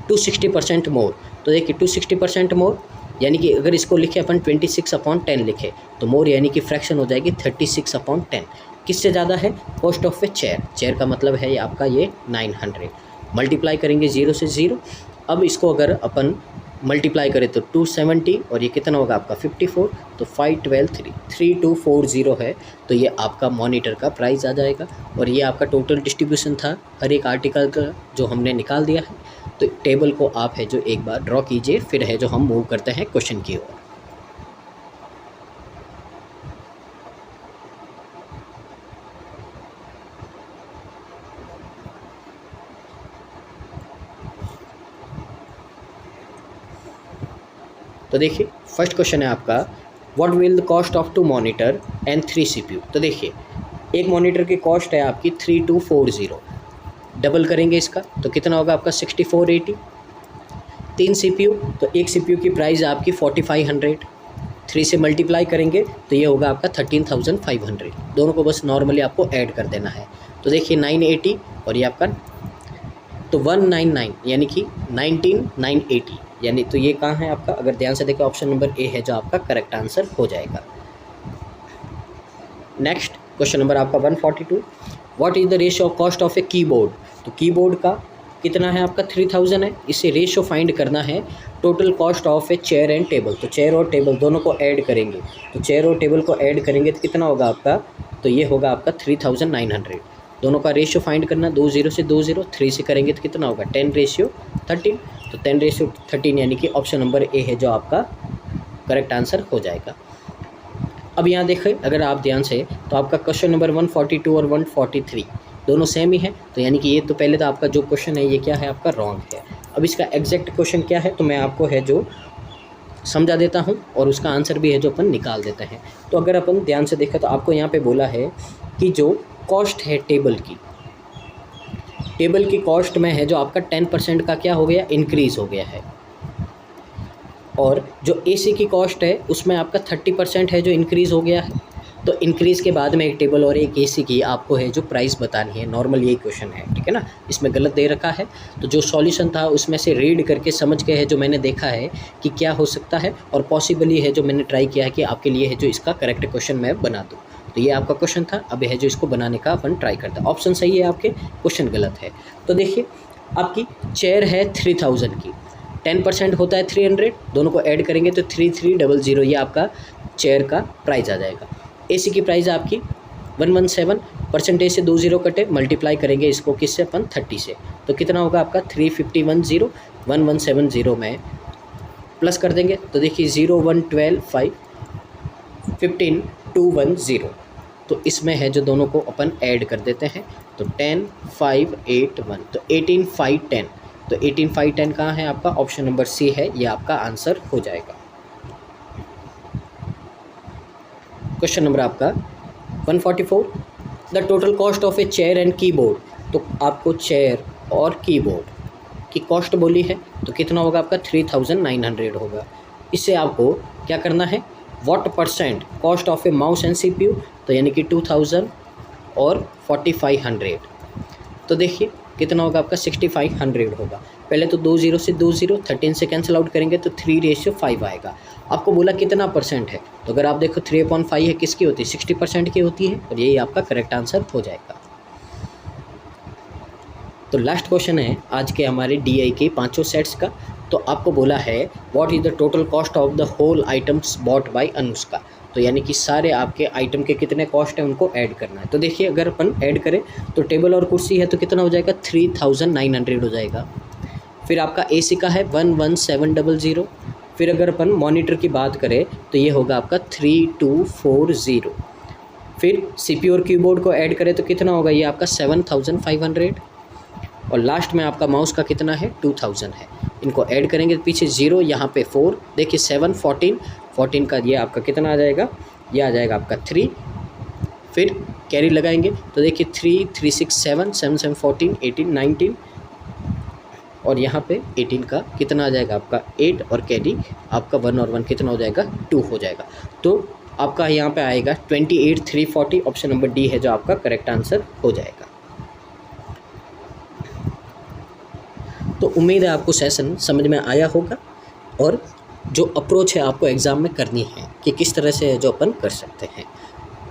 260% मोर। तो देखिए 260% मोर यानी कि अगर इसको लिखे अपन 26/10 लिखे तो मोर यानी कि फ्रैक्शन हो जाएगी 36/10। किससे ज़्यादा है, cost of a chair. Chair का मतलब है आपका ये 900। मल्टीप्लाई करेंगे 0 से 0। अब इसको अगर अपन मल्टीप्लाई करें तो 270 और ये कितना होगा आपका 54, तो 512 3240 है। तो ये आपका मॉनिटर का प्राइस आ जाएगा। और ये आपका टोटल डिस्ट्रीब्यूशन था हर एक आर्टिकल का जो हमने निकाल दिया है। तो टेबल को आप है जो एक बार ड्रॉ कीजिए, फिर है जो हम मूव करते हैं क्वेश्चन की ओर। तो देखिए फर्स्ट क्वेश्चन है आपका, what will the cost of 2 monitor and 3 CPU। तो देखिए एक मॉनिटर की कॉस्ट है आपकी 3240, डबल करेंगे इसका तो कितना होगा आपका 6480। 3 CPU, तो एक CPU की प्राइस आपकी 4500, 3 से मल्टीप्लाई करेंगे तो ये होगा आपका 13500। दोनों को बस नॉर्मली आपको ऐड कर देना है। तो देखिए 980 और ये आपका तो 199 यानी कि 19980, यानी तो ये कहाँ है आपका, अगर ध्यान से देखें ऑप्शन नंबर ए है जो आपका करेक्ट आंसर हो जाएगा। नेक्स्ट क्वेश्चन नंबर आपका 142, what is the ratio of cost of a keyboard. तो कीबोर्ड का कितना है आपका 3000 है, इससे रेशियो फाइंड करना है total cost of a chair and table. तो चेयर और टेबल दोनों को ऐड करेंगे, तो चेयर और टेबल को ऐड करेंगे तो कितना होगा आपका, तो ये होगा आपका 3900। दोनों का रेशियो फाइंड करना, 20 से 20, 3 से करेंगे तो कितना होगा 10:13, तो 10:13 यानी कि ऑप्शन नंबर ए है जो आपका करेक्ट आंसर हो जाएगा। अब यहाँ देखें अगर आप ध्यान से तो आपका क्वेश्चन नंबर 142 और 143 दोनों सेम ही है, तो यानी कि ये तो पहले तो आपका जो क्वेश्चन है ये क्या है आपका रॉन्ग है। अब इसका एग्जैक्ट क्वेश्चन क्या है तो मैं आपको है जो समझा देता हूँ और उसका आंसर भी है जो अपन निकाल देते हैं। तो अगर अपन ध्यान से देखें तो आपको यहाँ पे बोला है कि जो कॉस्ट है टेबल की कॉस्ट में है जो आपका 10% का क्या हो गया, इंक्रीज़ हो गया है, और जो एसी की कॉस्ट है उसमें आपका 30% है जो इंक्रीज़ हो गया है। तो इंक्रीज़ के बाद में एक टेबल और एक एसी की आपको है जो प्राइस बतानी है। नॉर्मल यही क्वेश्चन है, ठीक है ना, इसमें गलत दे रखा है। तो जो सॉल्यूशन था उसमें से रीड करके समझ के है जो मैंने देखा है कि क्या हो सकता है, और पॉसिबली है जो मैंने ट्राई किया है कि आपके लिए है जो इसका करेक्ट क्वेश्चन मैं बना दूँ। तो ये आपका क्वेश्चन था, अब है जो इसको बनाने का अपन ट्राई करते हैं। ऑप्शन सही है आपके, क्वेश्चन गलत है। तो देखिए आपकी चेयर है 3000 की, 10% होता है 300, दोनों को ऐड करेंगे तो 3300, ये आपका चेयर का प्राइस आ जाएगा। एसी की प्राइस आपकी 117, परसेंटेज से 20 कटे, मल्टीप्लाई करेंगे इसको किससे अपन 30 से, तो कितना होगा आपका 3510, 1170 में प्लस कर देंगे तो देखिए 0 1 12 5 15 210, तो इसमें है जो दोनों को अपन ऐड कर देते हैं तो 10 5 8 1, तो 18 5 10, तो 18 5 10 कहाँ है आपका, ऑप्शन नंबर सी है, ये आपका आंसर हो जाएगा। क्वेश्चन नंबर आपका 144, the total cost of a chair and keyboard. तो आपको चेयर और कीबोर्ड की कॉस्ट बोली है तो कितना होगा आपका 3900 होगा। इससे आपको क्या करना है, what percent cost of a mouse and CPU, तो यानी कि 2000 और 4500, तो देखिए कितना होगा आपका 6500 होगा। पहले तो 20 से 20, 13 से कैंसिल आउट करेंगे तो 3:5 आएगा। आपको बोला कितना परसेंट है, तो अगर आप देखो 3/5 है किसकी होती है, 60% की होती है, और यही आपका करेक्ट आंसर हो जाएगा। तो लास्ट क्वेश्चन है आज के हमारे DI के 5 सेट्स का। तो आपको बोला है what is the total cost of the whole items bought by Anushka. तो यानी कि सारे आपके आइटम के कितने कॉस्ट है उनको ऐड करना है। तो देखिए अगर अपन ऐड करें तो टेबल और कुर्सी है तो कितना हो जाएगा 3900 हो जाएगा। फिर आपका AC का है 11700। फिर अगर अपन मॉनिटर की बात करें तो ये होगा आपका 3240। फिर CPU और कीबोर्ड को ऐड करें तो कितना होगा, ये आपका 7500, और लास्ट में आपका माउस का कितना है 2000 है। इनको ऐड करेंगे तो पीछे 0, यहाँ पे 4, देखिए 7 14 का ये आपका कितना आ जाएगा, ये आ जाएगा आपका 3। फिर कैरी लगाएंगे तो देखिए 3 3 6 7 7 7 14 18 19, और यहाँ पे 18 का कितना आ जाएगा आपका 8, और कैरी आपका 1 और 1 कितना हो जाएगा 2 हो जाएगा। तो आपका यहाँ पे आएगा 28,340, ऑप्शन नंबर डी है जो आपका करेक्ट आंसर हो जाएगा। तो उम्मीद है आपको सेशन समझ में आया होगा, और जो अप्रोच है आपको एग्ज़ाम में करनी है कि किस तरह से जो अपन कर सकते हैं।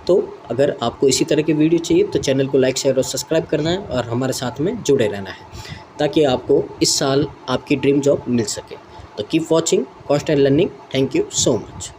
तो अगर आपको इसी तरह की वीडियो चाहिए तो चैनल को लाइक शेयर और सब्सक्राइब करना है, और हमारे साथ में जुड़े रहना है ताकि आपको इस साल आपकी ड्रीम जॉब मिल सके। तो keep watching constant learning. Thank you so much.